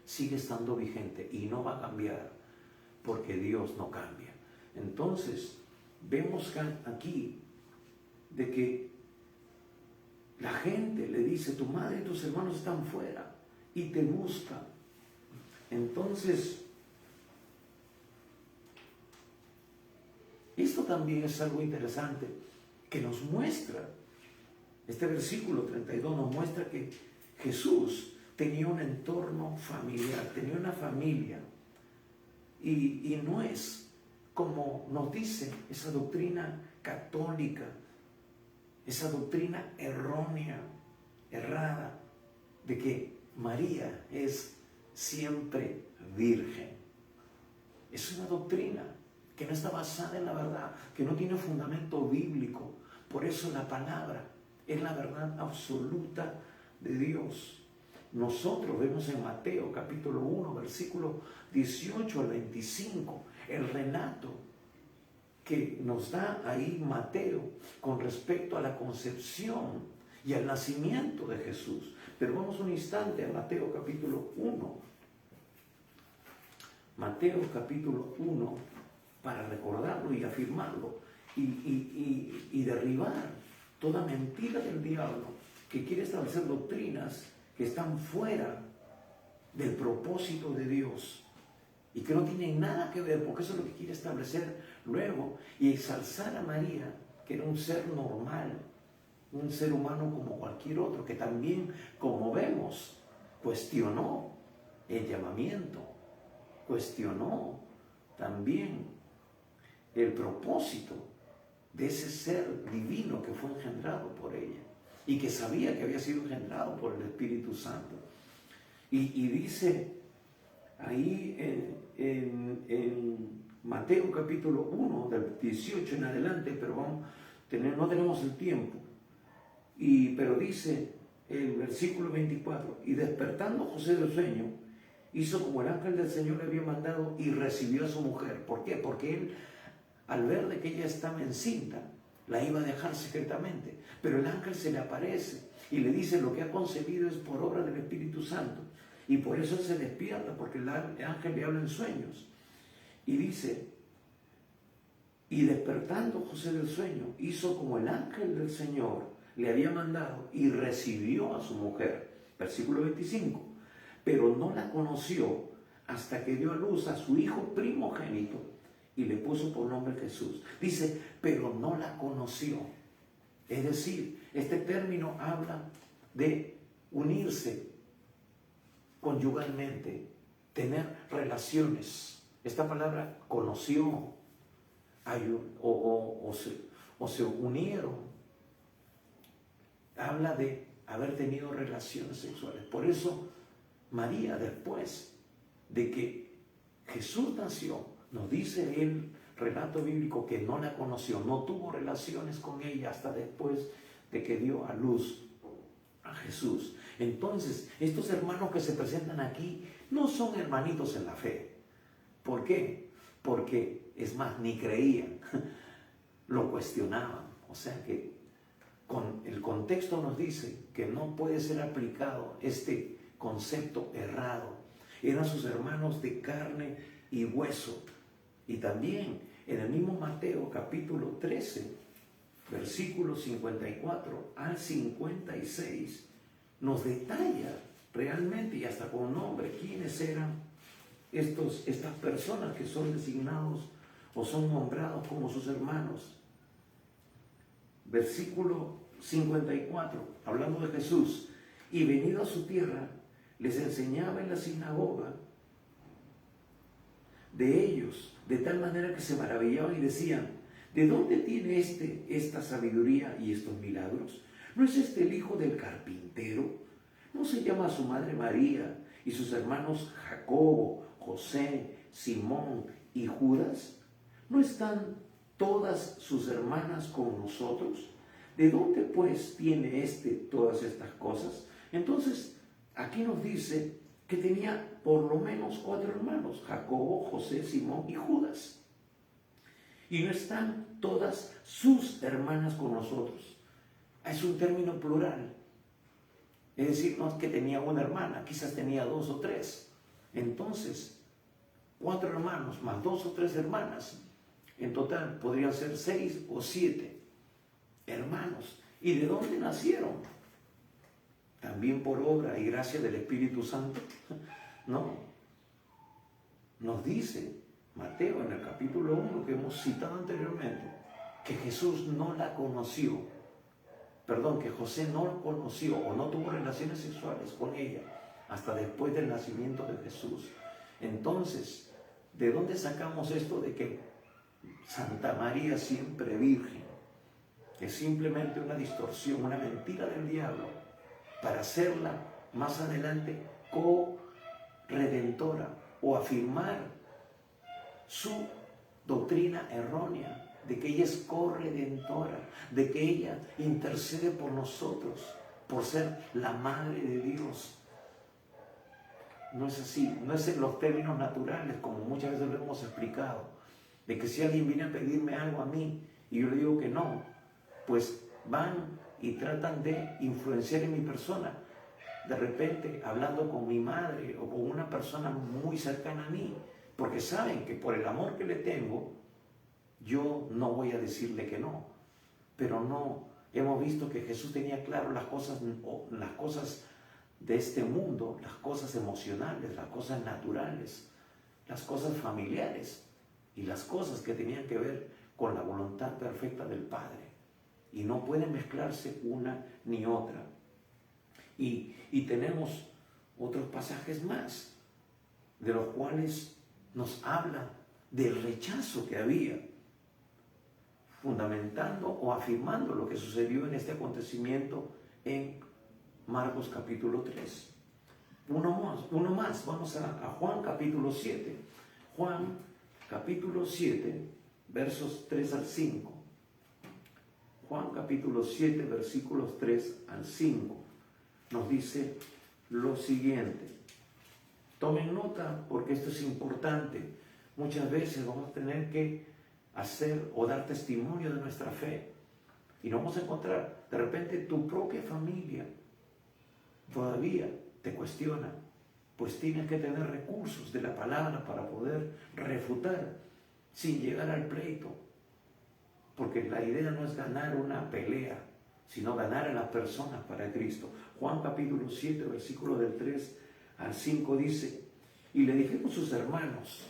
sigue estando vigente y no va a cambiar porque Dios no cambia. Entonces, vemos aquí de que la gente le dice, tu madre y tus hermanos están fuera y te buscan. Entonces, esto también es algo interesante que nos muestra, este versículo 32 nos muestra que Jesús tenía un entorno familiar, tenía una familia, y no es como nos dice esa doctrina católica, esa doctrina errónea, errada, de que María es siempre virgen. Es una doctrina que no está basada en la verdad, que no tiene fundamento bíblico. Por eso la palabra es la verdad absoluta de Dios. Nosotros vemos en Mateo capítulo 1, versículo 18 al 25, el relato que nos da ahí Mateo con respecto a la concepción y al nacimiento de Jesús. Pero vamos un instante a Mateo capítulo 1. Mateo capítulo 1, para recordarlo y afirmarlo y derribar toda mentira del diablo que quiere establecer doctrinas que están fuera del propósito de Dios y que no tienen nada que ver, porque eso es lo que quiere establecer luego, y exalzar a María, que era un ser normal, un ser humano como cualquier otro, que también, como vemos, cuestionó el llamamiento, cuestionó también el propósito de ese ser divino que fue engendrado por ella y que sabía que había sido engendrado por el Espíritu Santo. Y dice ahí en Mateo capítulo 1, del 18 en adelante, pero no tenemos el tiempo, pero dice el versículo 24, y despertando José del sueño, hizo como el ángel del Señor le había mandado y recibió a su mujer. ¿Por qué? Porque él, al ver de que ella estaba encinta, la iba a dejar secretamente, pero el ángel se le aparece y le dice, lo que ha concebido es por obra del Espíritu Santo, y por eso él se despierta, porque el ángel le habla en sueños, y dice, y despertando José del sueño, hizo como el ángel del Señor le había mandado y recibió a su mujer. Versículo 25, pero no la conoció hasta que dio a luz a su hijo primogénito y le puso por nombre Jesús. Dice, pero no la conoció. Es decir, este término habla de unirse conyugalmente, tener relaciones. Esta palabra conoció o se unieron. Habla de haber tenido relaciones sexuales. Por eso María, después de que Jesús nació, nos dice el relato bíblico que no la conoció, no tuvo relaciones con ella hasta después de que dio a luz a Jesús. Entonces, estos hermanos que se presentan aquí no son hermanitos en la fe. ¿Por qué? Porque, es más, ni creían, lo cuestionaban. O sea que con el contexto nos dice que no puede ser aplicado este concepto errado. Eran sus hermanos de carne y hueso. Y también en el mismo Mateo capítulo 13, versículos 54 al 56, nos detalla realmente y hasta con nombre quiénes eran estas personas que son designados o son nombrados como sus hermanos. Versículo 54, hablando de Jesús, y venido a su tierra, les enseñaba en la sinagoga de ellos, de tal manera que se maravillaban y decían, ¿de dónde tiene esta sabiduría y estos milagros? ¿No es este el hijo del carpintero? ¿No se llama su madre María y sus hermanos Jacobo, José, Simón y Judas? ¿No están todas sus hermanas con nosotros? ¿De dónde pues tiene todas estas cosas? Entonces, aquí nos dice que tenía por lo menos 4 hermanos: Jacobo, José, Simón y Judas. Y no están todas sus hermanas con nosotros. Es un término plural. Es decir, no es que tenía una hermana, quizás tenía 2 o 3. Entonces, 4 hermanos más 2 o 3 hermanas, en total podrían ser 6 o 7 hermanos. ¿Y de dónde nacieron? También por obra y gracia del Espíritu Santo. No. Nos dice Mateo en el capítulo 1 que hemos citado anteriormente, que Jesús no la conoció. Perdón, que José no la conoció o no tuvo relaciones sexuales con ella hasta después del nacimiento de Jesús. Entonces, ¿de dónde sacamos esto de que Santa María siempre virgen? Es simplemente una distorsión, una mentira del diablo para hacerla más adelante co-redentora o afirmar su doctrina errónea de que ella es corredentora, de que ella intercede por nosotros, por ser la Madre de Dios. No es así, no es en los términos naturales, como muchas veces lo hemos explicado, de que si alguien viene a pedirme algo a mí y yo le digo que no, pues van y tratan de influenciar en mi persona. De repente, hablando con mi madre o con una persona muy cercana a mí, porque saben que por el amor que le tengo, yo no voy a decirle que no. Pero no, hemos visto que Jesús tenía claro las cosas de este mundo, las cosas emocionales, las cosas naturales, las cosas familiares y las cosas que tenían que ver con la voluntad perfecta del Padre. Y no pueden mezclarse una ni otra. Y tenemos otros pasajes más, de los cuales nos habla del rechazo que había, fundamentando o afirmando lo que sucedió en este acontecimiento en Marcos capítulo 3. Uno más, vamos a Juan capítulo 7. Juan capítulo 7, versos 3 al 5. Juan capítulo 7, versículos 3 al 5. Nos dice lo siguiente. Tomen nota porque esto es importante. Muchas veces vamos a tener que hacer o dar testimonio de nuestra fe. Y nos vamos a encontrar, de repente tu propia familia todavía te cuestiona. Pues tienes que tener recursos de la palabra para poder refutar sin llegar al pleito. Porque la idea no es ganar una pelea, sino ganar a las personas para Cristo. Juan capítulo 7, versículo del 3 al 5 dice: y le dijeron sus hermanos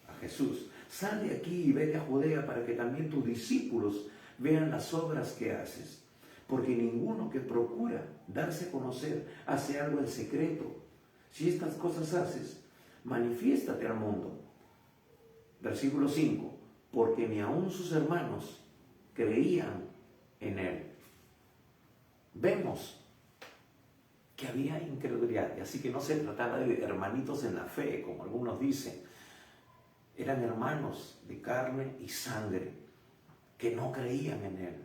a Jesús: sal de aquí y vete a Judea para que también tus discípulos vean las obras que haces. Porque ninguno que procura darse a conocer hace algo en secreto. Si estas cosas haces, manifiéstate al mundo. Versículo 5: porque ni aun sus hermanos creían en él. Vemos que había incredulidad, así que no se trataba de hermanitos en la fe, como algunos dicen. Eran hermanos de carne y sangre que no creían en él,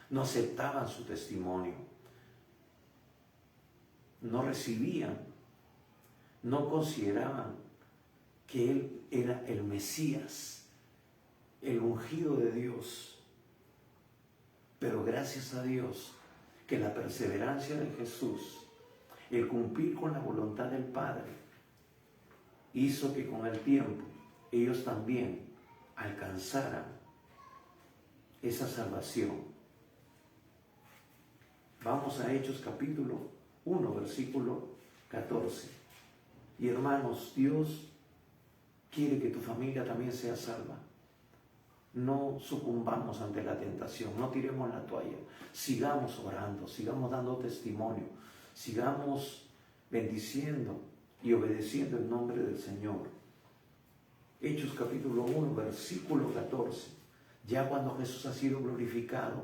no aceptaban su testimonio, no recibían, no consideraban que él era el Mesías, el ungido de Dios. Pero gracias a Dios que la perseverancia de Jesús, el cumplir con la voluntad del Padre, hizo que con el tiempo ellos también alcanzaran esa salvación. Vamos a Hechos capítulo 1, versículo 14. Y hermanos, Dios quiere que tu familia también sea salva. No sucumbamos ante la tentación, no tiremos la toalla, sigamos orando, sigamos dando testimonio, sigamos bendiciendo y obedeciendo el nombre del Señor. Hechos capítulo 1, versículo 14. Ya cuando Jesús ha sido glorificado,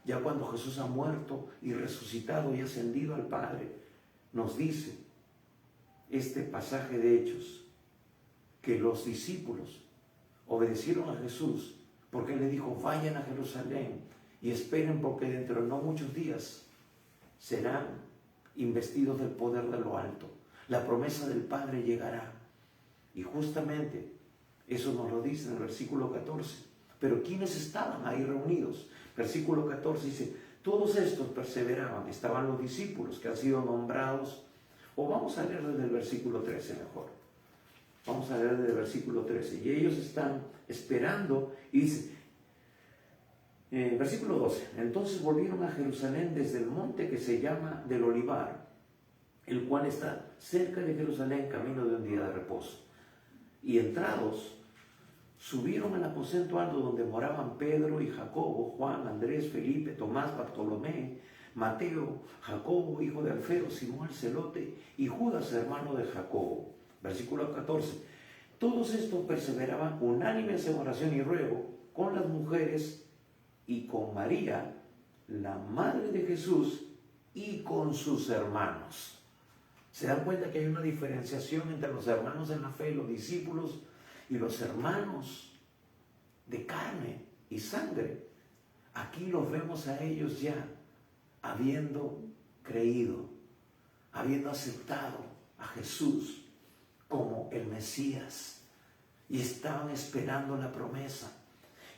ya cuando Jesús ha muerto y resucitado y ascendido al Padre, nos dice este pasaje de Hechos que los discípulos obedecieron a Jesús porque Él les dijo: vayan a Jerusalén y esperen, porque dentro de no muchos días serán investidos del poder de lo alto. La promesa del Padre llegará. Y justamente eso nos lo dice en el versículo 14. Pero ¿quiénes estaban ahí reunidos? Versículo 14 dice, todos estos perseveraban. Estaban los discípulos que han sido nombrados. O vamos a leer desde el versículo 13 mejor. Vamos a leer desde el versículo 13. Y ellos están esperando y dice, versículo 12. Entonces volvieron a Jerusalén desde el monte que se llama del Olivar, el cual está cerca de Jerusalén, camino de un día de reposo. Y entrados, subieron al aposento alto donde moraban Pedro y Jacobo, Juan, Andrés, Felipe, Tomás, Bartolomé, Mateo, Jacobo, hijo de Alfeo, Simón el celote, y Judas, hermano de Jacobo. Versículo 14. Todos estos perseveraban unánimes en oración y ruego con las mujeres y con María, la madre de Jesús, y con sus hermanos. ¿Se dan cuenta que hay una diferenciación entre los hermanos en la fe, los discípulos, y los hermanos de carne y sangre? Aquí los vemos a ellos ya habiendo creído, habiendo aceptado a Jesús como el Mesías, y estaban esperando la promesa.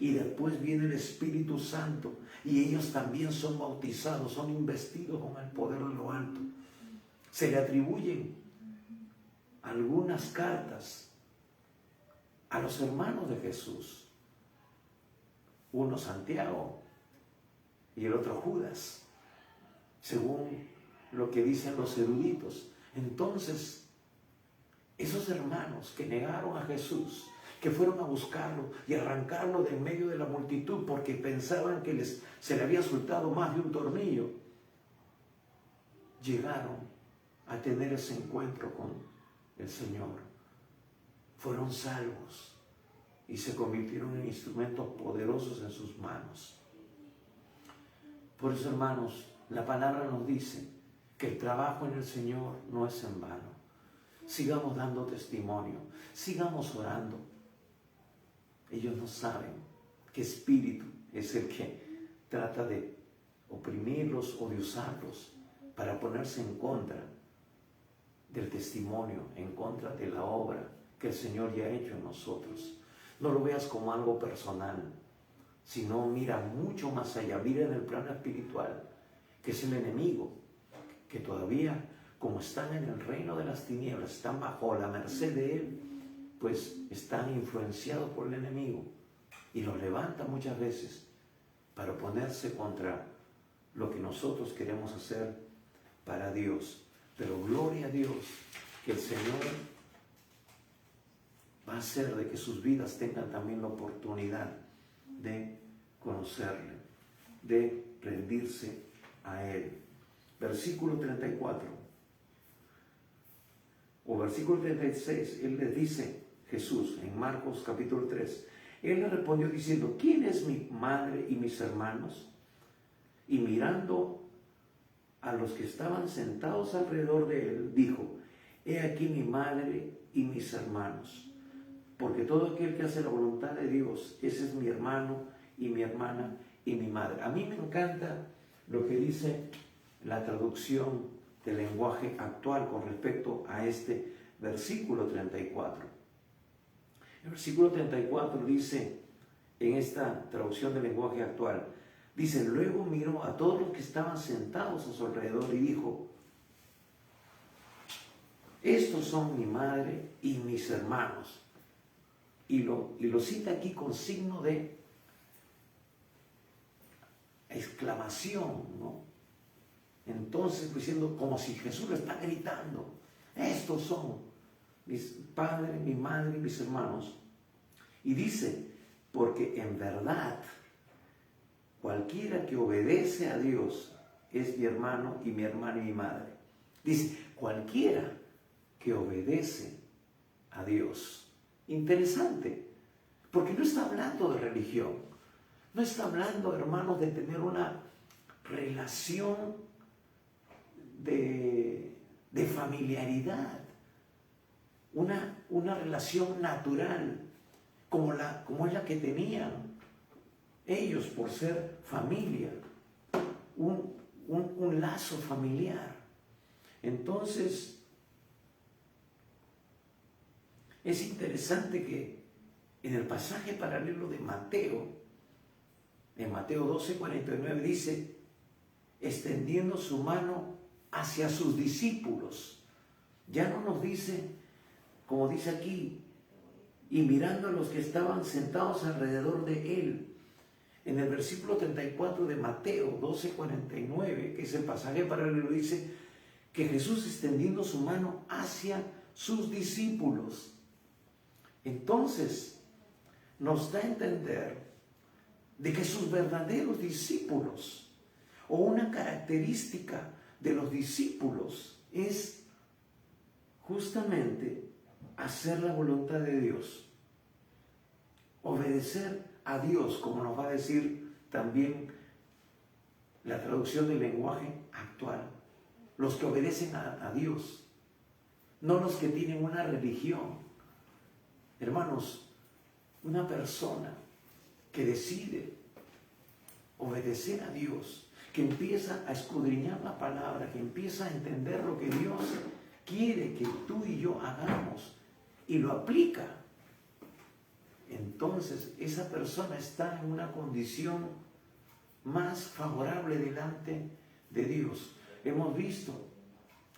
Y después viene el Espíritu Santo y ellos también son bautizados, son investidos con el poder de lo alto. Se le atribuyen algunas cartas a los hermanos de Jesús. Uno Santiago y el otro Judas, según lo que dicen los eruditos. Entonces, esos hermanos que negaron a Jesús, que fueron a buscarlo y arrancarlo de en medio de la multitud porque pensaban que se le había soltado más de un tornillo, llegaron a tener ese encuentro con el Señor. Fueron salvos y se convirtieron en instrumentos poderosos en sus manos. Por eso, hermanos, la palabra nos dice que el trabajo en el Señor no es en vano. Sigamos dando testimonio, sigamos orando. Ellos no saben qué espíritu es el que trata de oprimirlos o de usarlos para ponerse en contra del testimonio, en contra de la obra que el Señor ya ha hecho en nosotros. No lo veas como algo personal, sino mira mucho más allá, mira en el plano espiritual, que es el enemigo, que todavía, como están en el reino de las tinieblas, están bajo la merced de él, pues están influenciados por el enemigo y los levanta muchas veces para oponerse contra lo que nosotros queremos hacer para Dios. Pero gloria a Dios que el Señor va a hacer de que sus vidas tengan también la oportunidad de conocerle, de rendirse a Él. Versículo 34 o versículo 36, Él les dice, Jesús, en Marcos capítulo 3, Él le respondió diciendo, ¿quién es mi madre y mis hermanos? Y mirando a los que estaban sentados alrededor de Él, dijo, he aquí mi madre y mis hermanos, porque todo aquel que hace la voluntad de Dios, ese es mi hermano y mi hermana y mi madre. A mí me encanta lo que dice la traducción del lenguaje actual con respecto a este versículo 34. El versículo 34 dice, en esta traducción del lenguaje actual, dice, luego miró a todos los que estaban sentados a su alrededor y dijo, estos son mi madre y mis hermanos. Y lo cita aquí con signo de exclamación, ¿no? Entonces, diciendo como si Jesús lo está gritando, estos son mis padres, mi madre y mis hermanos. Y dice, porque en verdad, cualquiera que obedece a Dios es mi hermano y mi hermana y mi madre. Dice, cualquiera que obedece a Dios. Interesante, porque no está hablando de religión, no está hablando, hermanos, de tener una relación de familiaridad, una relación natural, como es la que tenían ellos por ser familia, un lazo familiar. Entonces, es interesante que en el pasaje paralelo de Mateo, en Mateo 12:49 dice, extendiendo su mano hacia sus discípulos. Ya no nos dice, como dice aquí, y mirando a los que estaban sentados alrededor de él. En el versículo 34 de Mateo 12:49, que es el pasaje paralelo, dice que Jesús extendiendo su mano hacia sus discípulos. Entonces, nos da a entender de que sus verdaderos discípulos, o una característica de los discípulos, es justamente hacer la voluntad de Dios, obedecer a Dios, como nos va a decir también la traducción del lenguaje actual. Los que obedecen a Dios, no los que tienen una religión. Hermanos, una persona que decide obedecer a Dios, que empieza a escudriñar la palabra, que empieza a entender lo que Dios quiere que tú y yo hagamos y lo aplica, entonces esa persona está en una condición más favorable delante de Dios. Hemos visto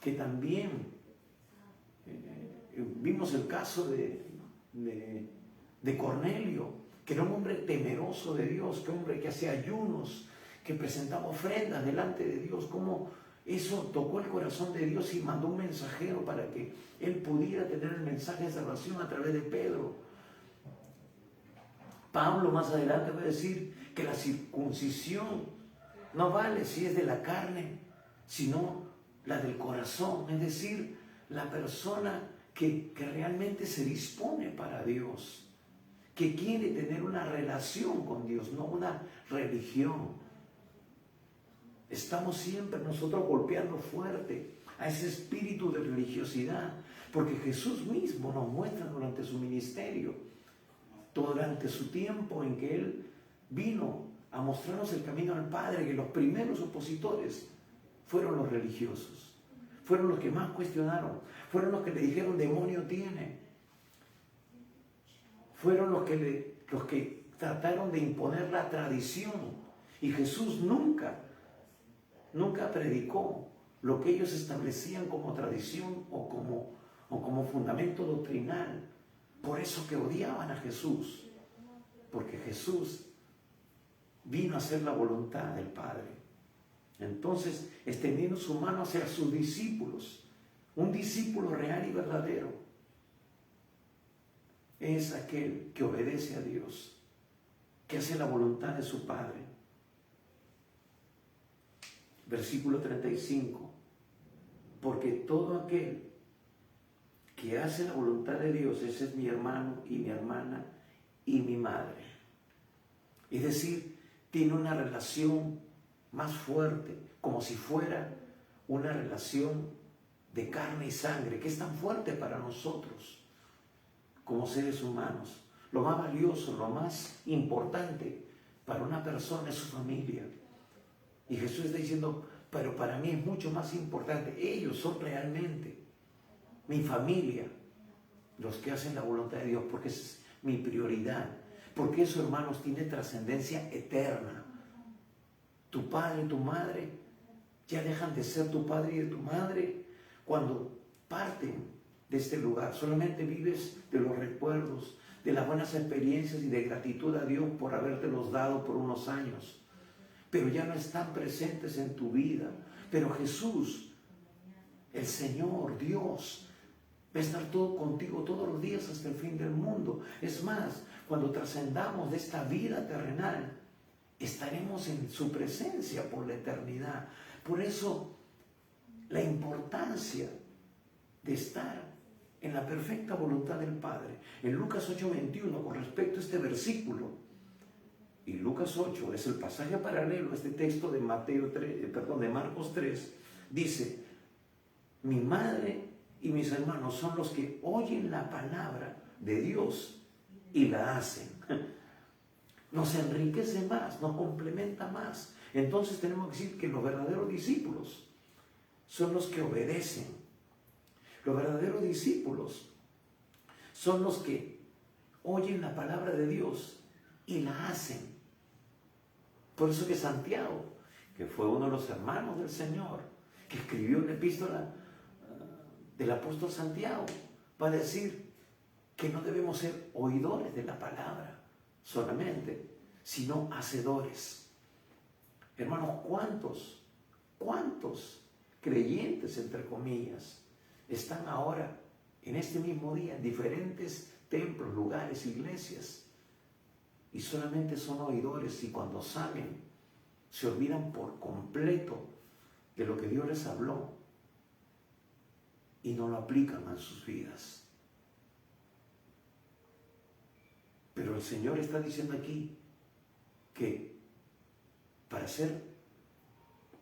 que también vimos el caso de Cornelio, que era un hombre temeroso de Dios, que un hombre que hacía ayunos, que presentaba ofrendas delante de Dios, cómo eso tocó el corazón de Dios y mandó un mensajero para que él pudiera tener el mensaje de salvación a través de Pedro. Pablo más adelante va a decir que la circuncisión no vale si es de la carne, sino la del corazón, es decir, la persona que realmente se dispone para Dios, que quiere tener una relación con Dios, no una religión. Estamos siempre nosotros golpeando fuerte a ese espíritu de religiosidad, porque Jesús mismo nos muestra durante su ministerio, durante su tiempo en que Él vino a mostrarnos el camino al Padre, que los primeros opositores fueron los religiosos, fueron los que más cuestionaron, fueron los que le dijeron demonio tiene, fueron los que trataron de imponer la tradición, y Jesús nunca predicó lo que ellos establecían como tradición o como fundamento doctrinal. Por eso que odiaban a Jesús, porque Jesús vino a hacer la voluntad del Padre. Entonces, extendiendo su mano hacia sus discípulos, un discípulo real y verdadero es aquel que obedece a Dios, que hace la voluntad de su Padre. Versículo 35, porque todo aquel que hace la voluntad de Dios, ese es mi hermano y mi hermana y mi madre. Es decir, tiene una relación más fuerte, como si fuera una relación de carne y sangre, que es tan fuerte para nosotros como seres humanos. Lo más valioso, lo más importante para una persona es su familia. Y Jesús está diciendo, pero para mí es mucho más importante. Ellos son realmente mi familia, los que hacen la voluntad de Dios, porque esa es mi prioridad. Porque eso, hermanos, tiene trascendencia eterna. Tu padre y tu madre ya dejan de ser tu padre y de tu madre cuando parten de este lugar. Solamente vives de los recuerdos, de las buenas experiencias y de gratitud a Dios por habértelos dado por unos años. Pero ya no están presentes en tu vida. Pero Jesús, el Señor, Dios, va a estar todo contigo todos los días hasta el fin del mundo. Es más, cuando trascendamos de esta vida terrenal, estaremos en su presencia por la eternidad. Por eso, la importancia de estar en la perfecta voluntad del Padre. En Lucas 8:21, con respecto a este versículo, y Lucas 8 es el pasaje paralelo a este texto de de Marcos 3, dice, mi madre y mis hermanos son los que oyen la palabra de Dios y la hacen. Nos enriquece más, nos complementa más. Entonces tenemos que decir que los verdaderos discípulos son los que obedecen. Los verdaderos discípulos son los que oyen la palabra de Dios y la hacen. Por eso que Santiago, que fue uno de los hermanos del Señor, que escribió la epístola del apóstol Santiago, va a decir que no debemos ser oidores de la palabra solamente, sino hacedores. Hermanos, ¿cuántos creyentes, entre comillas, están ahora en este mismo día en diferentes templos, lugares, iglesias, y solamente son oidores, y cuando salen se olvidan por completo de lo que Dios les habló y no lo aplican a sus vidas? Pero el Señor está diciendo aquí que para ser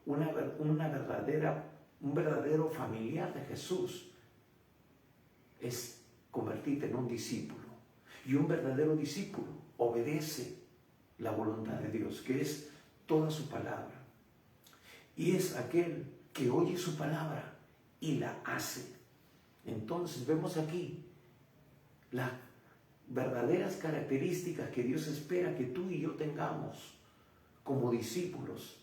un verdadero familiar de Jesús es convertirte en un discípulo. Y un verdadero discípulo obedece la voluntad de Dios, que es toda su palabra. Y es aquel que oye su palabra y la hace. Entonces vemos aquí las verdaderas características que Dios espera que tú y yo tengamos como discípulos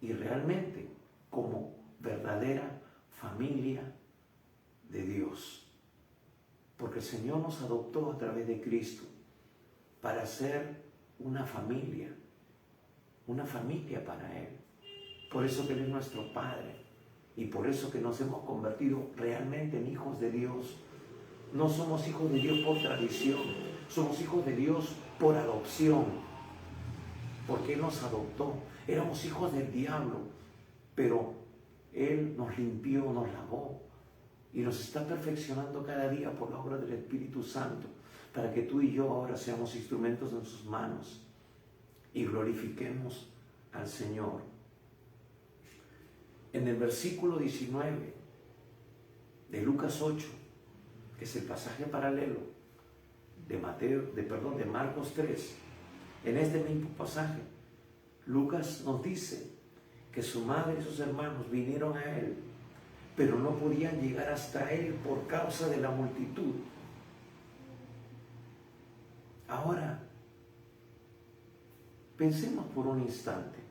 y realmente como verdadera familia de Dios. Porque el Señor nos adoptó a través de Cristo para ser una familia para Él. Por eso que Él es nuestro Padre y por eso que nos hemos convertido realmente en hijos de Dios. No somos hijos de Dios por tradición, somos hijos de Dios por adopción, porque Él nos adoptó. Éramos hijos del diablo, pero Él nos limpió, nos lavó y nos está perfeccionando cada día por la obra del Espíritu Santo, para que tú y yo ahora seamos instrumentos en sus manos y glorifiquemos al Señor. En el versículo 19 de Lucas 8, que es el pasaje paralelo de Marcos 3, en este mismo pasaje, Lucas nos dice que su madre y sus hermanos vinieron a Él, pero no podían llegar hasta Él por causa de la multitud. Ahora, pensemos por un instante.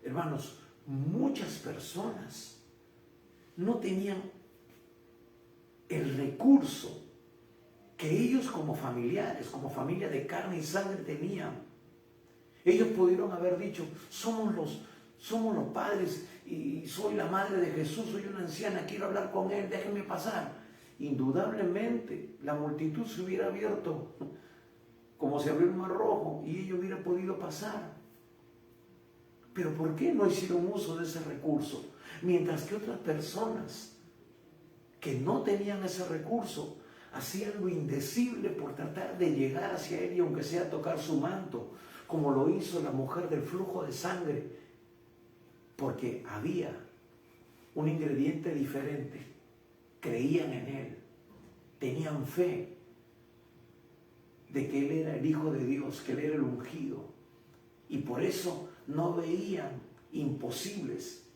Hermanos, muchas personas no tenían el recurso que ellos como familiares, como familia de carne y sangre tenían. Ellos pudieron haber dicho, somos los padres y soy la madre de Jesús, soy una anciana, quiero hablar con Él, déjenme pasar. Indudablemente la multitud se hubiera abierto como se abrió el Mar Rojo y ellos hubieran podido pasar. Pero ¿por qué no hicieron uso de ese recurso? Mientras que otras personas que no tenían ese recurso hacían lo indecible por tratar de llegar hacia Él y aunque sea tocar su manto, como lo hizo la mujer del flujo de sangre, porque había un ingrediente diferente. Creían en Él, tenían fe de que Él era el Hijo de Dios, que Él era el ungido, y por eso no veían imposibles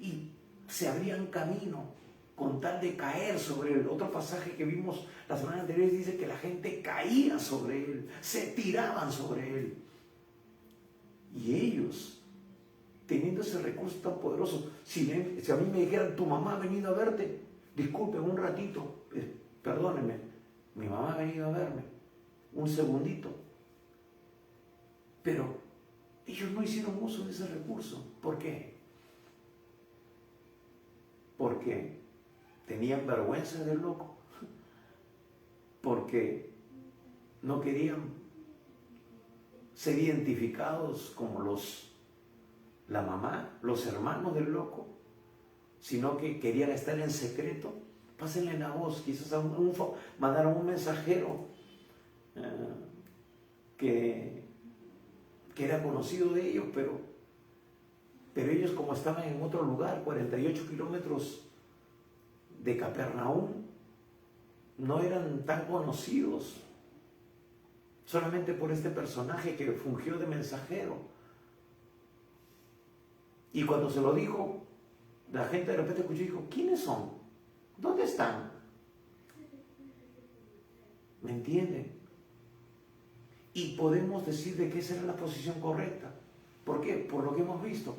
y se abrían camino con tal de caer sobre Él. Otro pasaje que vimos la semana anterior dice que la gente caía sobre Él, se tiraban sobre Él, y ellos, teniendo ese recurso tan poderoso, si a mí me dijeran, tu mamá ha venido a verte, disculpen un ratito, perdónenme, mi mamá ha venido a verme, un segundito. Pero ellos no hicieron uso de ese recurso. ¿Por qué? Porque tenían vergüenza del loco, porque no querían ser identificados como la mamá, los hermanos del loco, sino que querían estar en secreto. Pásenle la voz, quizás mandaron un mensajero que era conocido de ellos, pero ellos, como estaban en otro lugar, 48 kilómetros de Capernaum, no eran tan conocidos, solamente por este personaje que fungió de mensajero. Y cuando se lo dijo, la gente de repente escuchó y dijo, ¿quiénes son? ¿Dónde están? ¿Me entienden? Y podemos decir de que esa era la posición correcta. ¿Por qué? Por lo que hemos visto.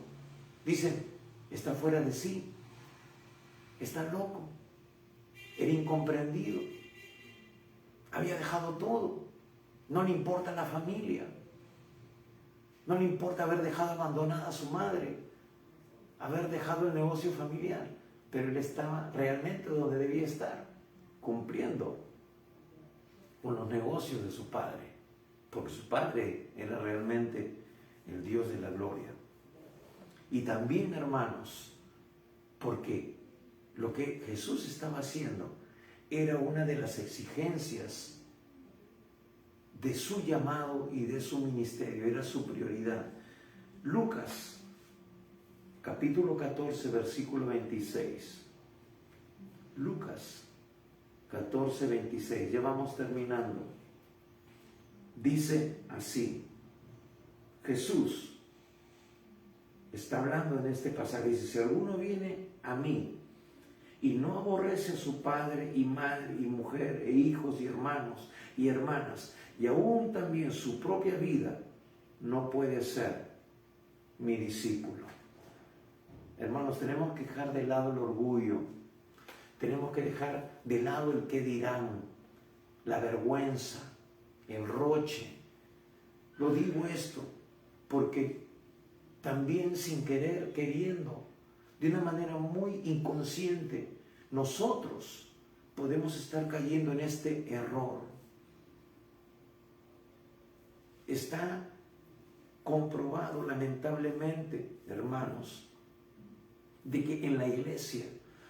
Dicen, está fuera de sí, está loco, era incomprendido, había dejado todo, no le importa la familia, no le importa haber dejado abandonada a su madre, haber dejado el negocio familiar, pero él estaba realmente donde debía estar, cumpliendo con los negocios de su padre, porque su padre era realmente el Dios de la gloria. Y también, hermanos, porque lo que Jesús estaba haciendo era una de las exigencias de su llamado y de su ministerio, era su prioridad. Lucas, capítulo 14, versículo 26. Lucas 14, 26, ya vamos terminando. Dice así, Jesús está hablando en este pasaje, dice, si alguno viene a mí y no aborrece a su padre y madre y mujer e hijos y hermanos y hermanas y aún también su propia vida, no puede ser mi discípulo. Hermanos, tenemos que dejar de lado el orgullo, tenemos que dejar de lado el qué dirán, la vergüenza, el roche. Lo digo esto porque también sin querer, queriendo, de una manera muy inconsciente, nosotros podemos estar cayendo en este error. Está comprobado lamentablemente, hermanos, de que en la iglesia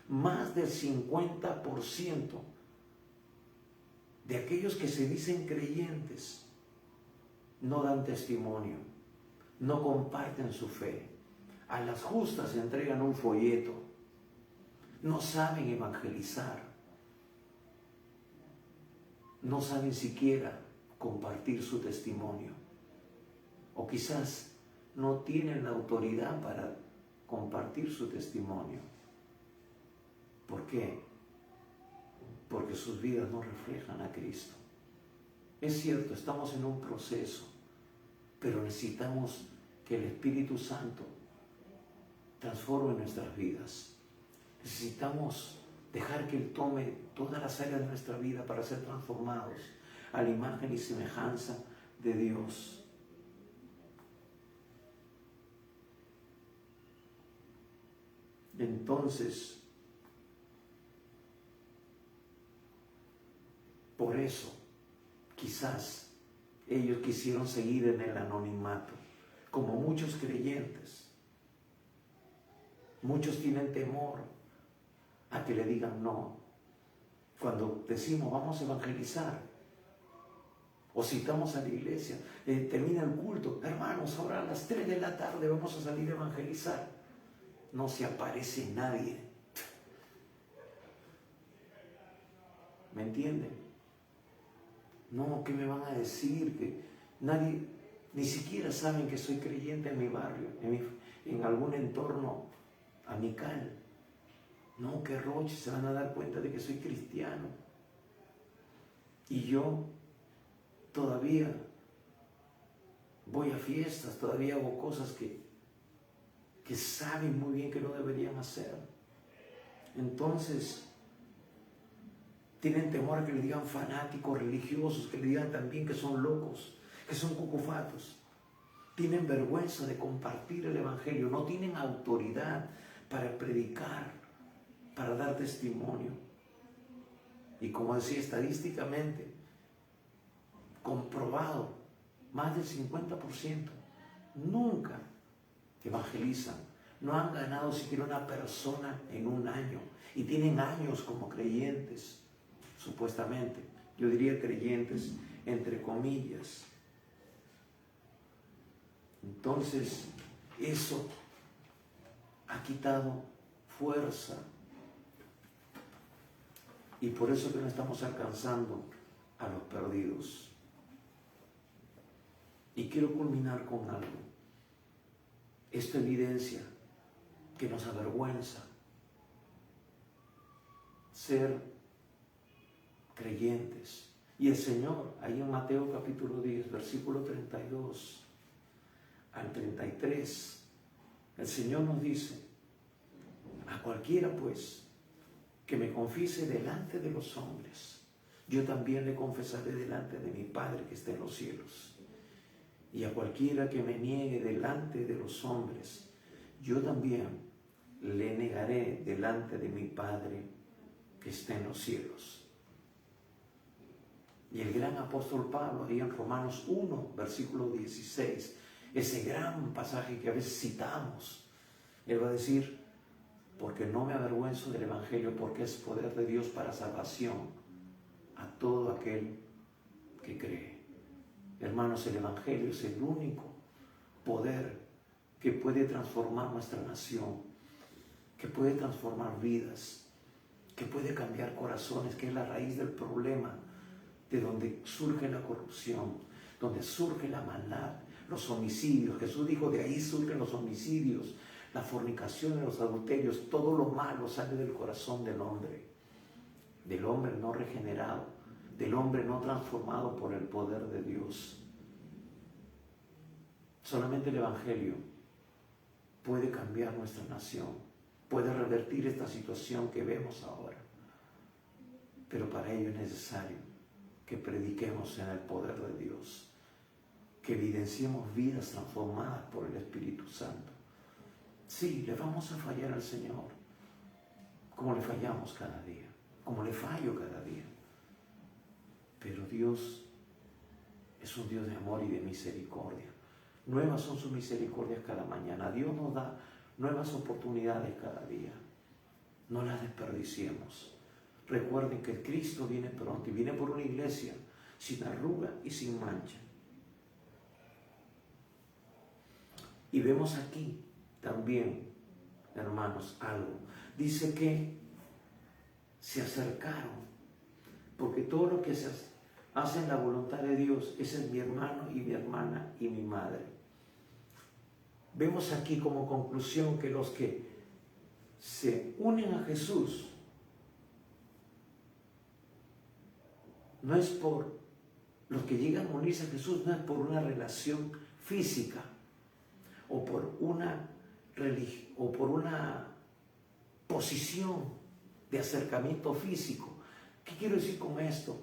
más del 50% de aquellos que se dicen creyentes no dan testimonio, no comparten su fe. A las justas entregan un folleto, no saben evangelizar, no saben siquiera compartir su testimonio, o quizás no tienen la autoridad para compartir su testimonio. ¿Por qué? Porque sus vidas no reflejan a Cristo. Es cierto, estamos en un proceso, pero necesitamos que el Espíritu Santo transforme nuestras vidas. Necesitamos dejar que Él tome todas las áreas de nuestra vida para ser transformados a la imagen y semejanza de Dios. Entonces, por eso, quizás ellos quisieron seguir en el anonimato, como muchos creyentes. Muchos tienen temor a que le digan no. Cuando decimos vamos a evangelizar, o citamos a la iglesia, termina el culto, hermanos, ahora a las 3 de la tarde vamos a salir a evangelizar. No se aparece nadie. ¿Me entienden? No, ¿qué me van a decir? Que nadie, ni siquiera saben que soy creyente en mi barrio, en algún entorno amical. No, qué roche, se van a dar cuenta de que soy cristiano. Y yo todavía voy a fiestas, todavía hago cosas que saben muy bien que no deberían hacer. Entonces, tienen temor a que le digan fanáticos religiosos, que le digan también que son locos, que son cucufatos. Tienen vergüenza de compartir el Evangelio, no tienen autoridad para predicar, para dar testimonio. Y como decía, estadísticamente, comprobado, más del 50% nunca evangelizan, no han ganado siquiera una persona en un año, y tienen años como creyentes, supuestamente, yo diría creyentes entre comillas. Entonces, eso ha quitado fuerza, y por eso que no estamos alcanzando a los perdidos. Y quiero culminar con algo. Esto evidencia que nos avergüenza ser creyentes. Y el Señor, ahí en Mateo capítulo 10, versículo 32 al 33, el Señor nos dice: a cualquiera pues que me confiese delante de los hombres, yo también le confesaré delante de mi Padre que está en los cielos. Y a cualquiera que me niegue delante de los hombres, yo también le negaré delante de mi Padre que está en los cielos. Y el gran apóstol Pablo, ahí en Romanos 1, versículo 16, ese gran pasaje que a veces citamos, él va a decir: porque no me avergüenzo del Evangelio, porque es poder de Dios para salvación a todo aquel que cree. Hermanos, el Evangelio es el único poder que puede transformar nuestra nación, que puede transformar vidas, que puede cambiar corazones, que es la raíz del problema, de donde surge la corrupción, donde surge la maldad, los homicidios. Jesús dijo: de ahí surgen los homicidios, la fornicación, los adulterios, todo lo malo sale del corazón del hombre no regenerado, del hombre no transformado por el poder de Dios. Solamente el Evangelio puede cambiar nuestra nación, puede revertir esta situación que vemos ahora. Pero para ello es necesario que prediquemos en el poder de Dios, que evidenciemos vidas transformadas por el Espíritu Santo. Sí, le vamos a fallar al Señor, como le fallamos cada día, como le fallo cada día. Pero Dios es un Dios de amor y de misericordia. Nuevas son sus misericordias cada mañana. Dios nos da nuevas oportunidades cada día. No las desperdiciemos. Recuerden que el Cristo viene pronto y viene por una iglesia sin arruga y sin mancha. Y vemos aquí también, hermanos, algo. Dice que se acercaron, porque todo lo que se hace en la voluntad de Dios, ese es mi hermano y mi hermana y mi madre. Vemos aquí como conclusión que los que se unen a Jesús no es por los que llegan a unirse a Jesús, no es por una relación física o por una religión o por una posición de acercamiento físico. ¿Qué quiero decir con esto?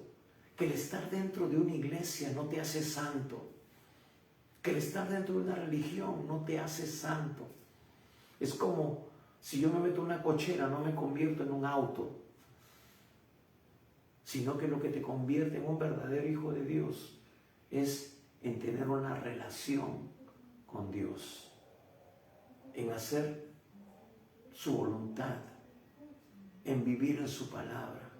Que el estar dentro de una iglesia no te hace santo. Que el estar dentro de una religión no te hace santo. Es como si yo me meto en una cochera, no me convierto en un auto, sino que lo que te convierte en un verdadero hijo de Dios es en tener una relación con Dios, en hacer su voluntad, en vivir en su palabra,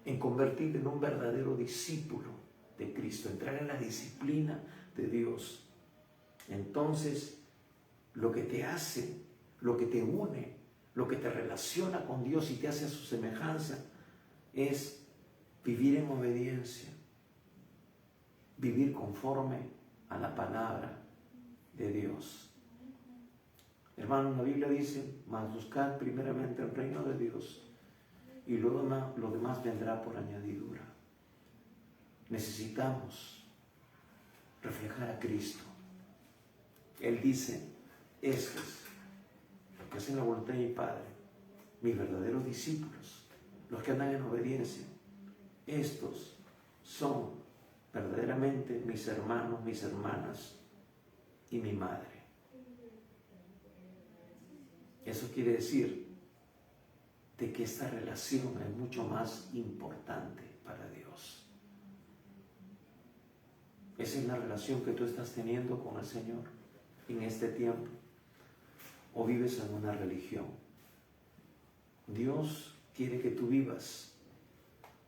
en convertirte en un verdadero discípulo de Cristo, entrar en la disciplina de Dios. Entonces, lo que te hace, lo que te une, lo que te relaciona con Dios y te hace a su semejanza es vivir en obediencia, vivir conforme a la palabra de Dios. Hermanos, la Biblia dice: mas buscad primeramente el reino de Dios y lo demás vendrá por añadidura. Necesitamos reflejar a Cristo. Él dice: estos que hacen la voluntad de mi Padre, mis verdaderos discípulos, los que andan en obediencia, estos son verdaderamente mis hermanos, mis hermanas y mi madre. Eso quiere decir de que esta relación es mucho más importante para Dios. Esa es la relación que tú estás teniendo con el Señor en este tiempo. O vives en una religión. Dios quiere que tú vivas,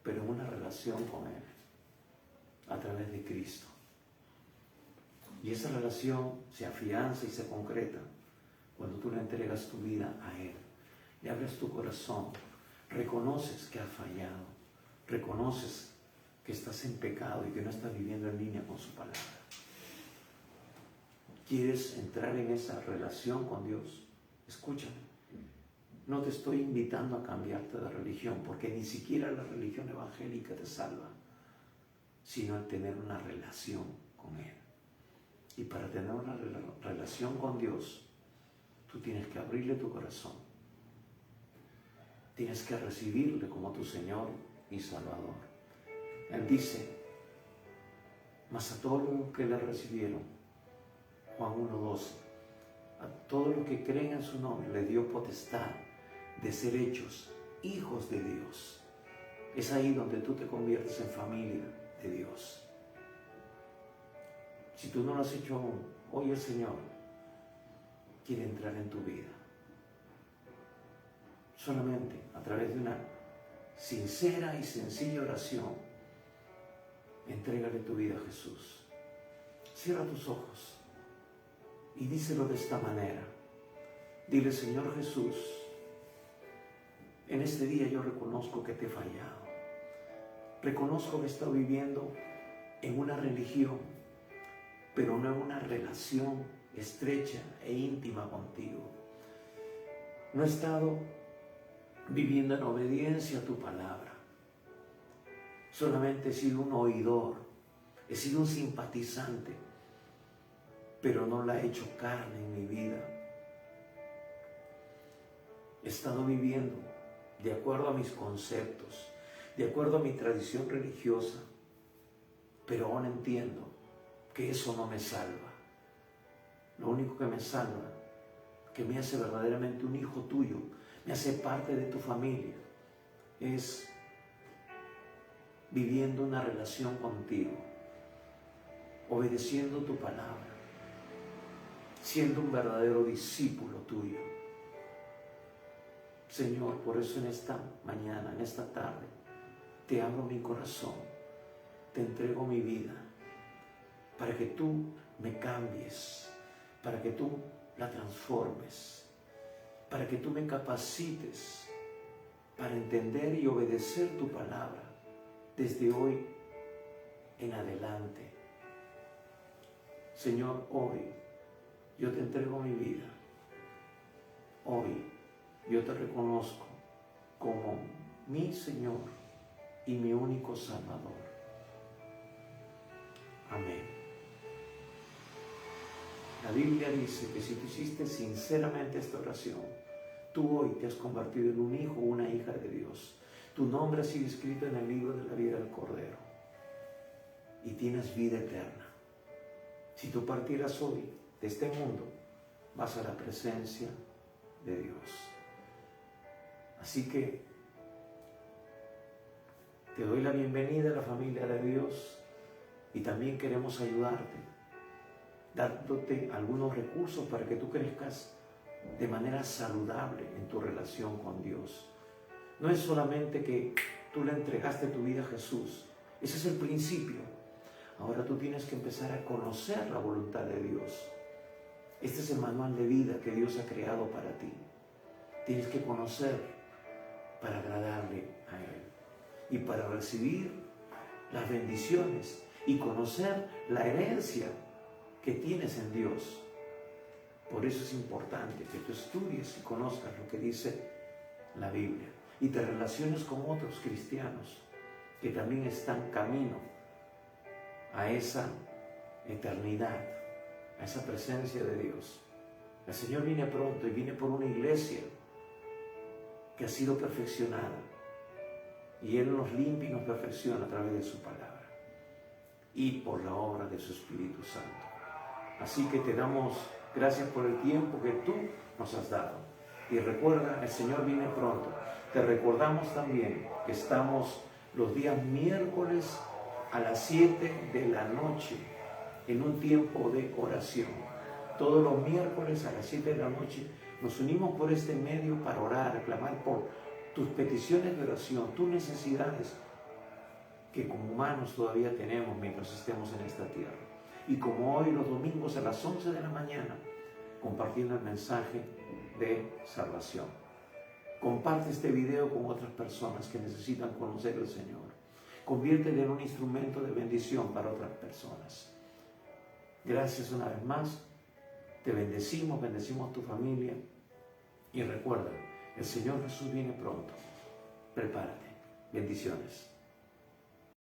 pero en una relación con Él, a través de Cristo. Y esa relación se afianza y se concreta cuando tú le entregas tu vida a Él, le abres tu corazón, reconoces que has fallado, reconoces que estás en pecado y que no estás viviendo en línea con su palabra. ¿Quieres entrar en esa relación con Dios? Escúchame. No te estoy invitando a cambiarte de religión, porque ni siquiera la religión evangélica te salva, sino el tener una relación con Él. Y para tener una relación con Dios, tú tienes que abrirle tu corazón. Tienes que recibirle como tu Señor y Salvador. Él dice, mas a todos los que le recibieron, Juan 1:12, a todos los que creen en su nombre, le dio potestad de ser hechos hijos de Dios. Es ahí donde tú te conviertes en familia de Dios. Si tú no lo has hecho aún, hoy el Señor quiere entrar en tu vida. Solamente a través de una sincera y sencilla oración, entrégale tu vida a Jesús. Cierra tus ojos y díselo de esta manera. Dile, Señor Jesús, en este día yo reconozco que te he fallado. Reconozco que he estado viviendo en una religión, pero no en una relación estrecha e íntima contigo. No he estado viviendo en obediencia a tu palabra. Solamente he sido un oidor, he sido un simpatizante, pero no la he hecho carne en mi vida. He estado viviendo de acuerdo a mis conceptos, de acuerdo a mi tradición religiosa, pero aún entiendo que eso no me salva. Lo único que me salva, que me hace verdaderamente un hijo tuyo, me hace parte de tu familia, es viviendo una relación contigo, obedeciendo tu palabra, siendo un verdadero discípulo tuyo. Señor, por eso en esta mañana, en esta tarde, te abro mi corazón, te entrego mi vida, para que tú me cambies, para que tú la transformes, para que tú me capacites para entender y obedecer tu palabra desde hoy en adelante. Señor, hoy yo te entrego mi vida. Hoy yo te reconozco como mi Señor y mi único Salvador. Amén. La Biblia dice que si tú hiciste sinceramente esta oración, tú hoy te has convertido en un hijo o una hija de Dios. Tu nombre ha sido escrito en el libro de la vida del Cordero y tienes vida eterna. Si tú partieras hoy de este mundo, vas a la presencia de Dios. Así que te doy la bienvenida a la familia de Dios y también queremos ayudarte, dándote algunos recursos para que tú crezcas de manera saludable en tu relación con Dios. No es solamente que tú le entregaste tu vida a Jesús, ese es el principio. Ahora tú tienes que empezar a conocer la voluntad de Dios. Este es el manual de vida que Dios ha creado para ti. Tienes que conocer para agradarle a Él y para recibir las bendiciones y conocer la herencia que tienes en Dios. Por eso es importante que tú estudies y conozcas lo que dice la Biblia y te relaciones con otros cristianos que también están camino a esa eternidad, a esa presencia de Dios. El Señor viene pronto y viene por una iglesia que ha sido perfeccionada y Él nos limpia y nos perfecciona a través de su palabra y por la obra de su Espíritu Santo. Así que te damos gracias por el tiempo que tú nos has dado. Y recuerda, el Señor viene pronto. Te recordamos también que estamos los días miércoles a las 7 de la noche en un tiempo de oración. Todos los miércoles a las 7 de la noche nos unimos por este medio para orar, clamar por tus peticiones de oración, tus necesidades que como humanos todavía tenemos mientras estemos en esta tierra. Y como hoy los domingos a las 11 de la mañana, compartiendo el mensaje de salvación. Comparte este video con otras personas que necesitan conocer al Señor. Conviértete en un instrumento de bendición para otras personas. Gracias una vez más. Te bendecimos, bendecimos tu familia. Y recuerda, El Señor Jesús viene pronto. Prepárate. Bendiciones.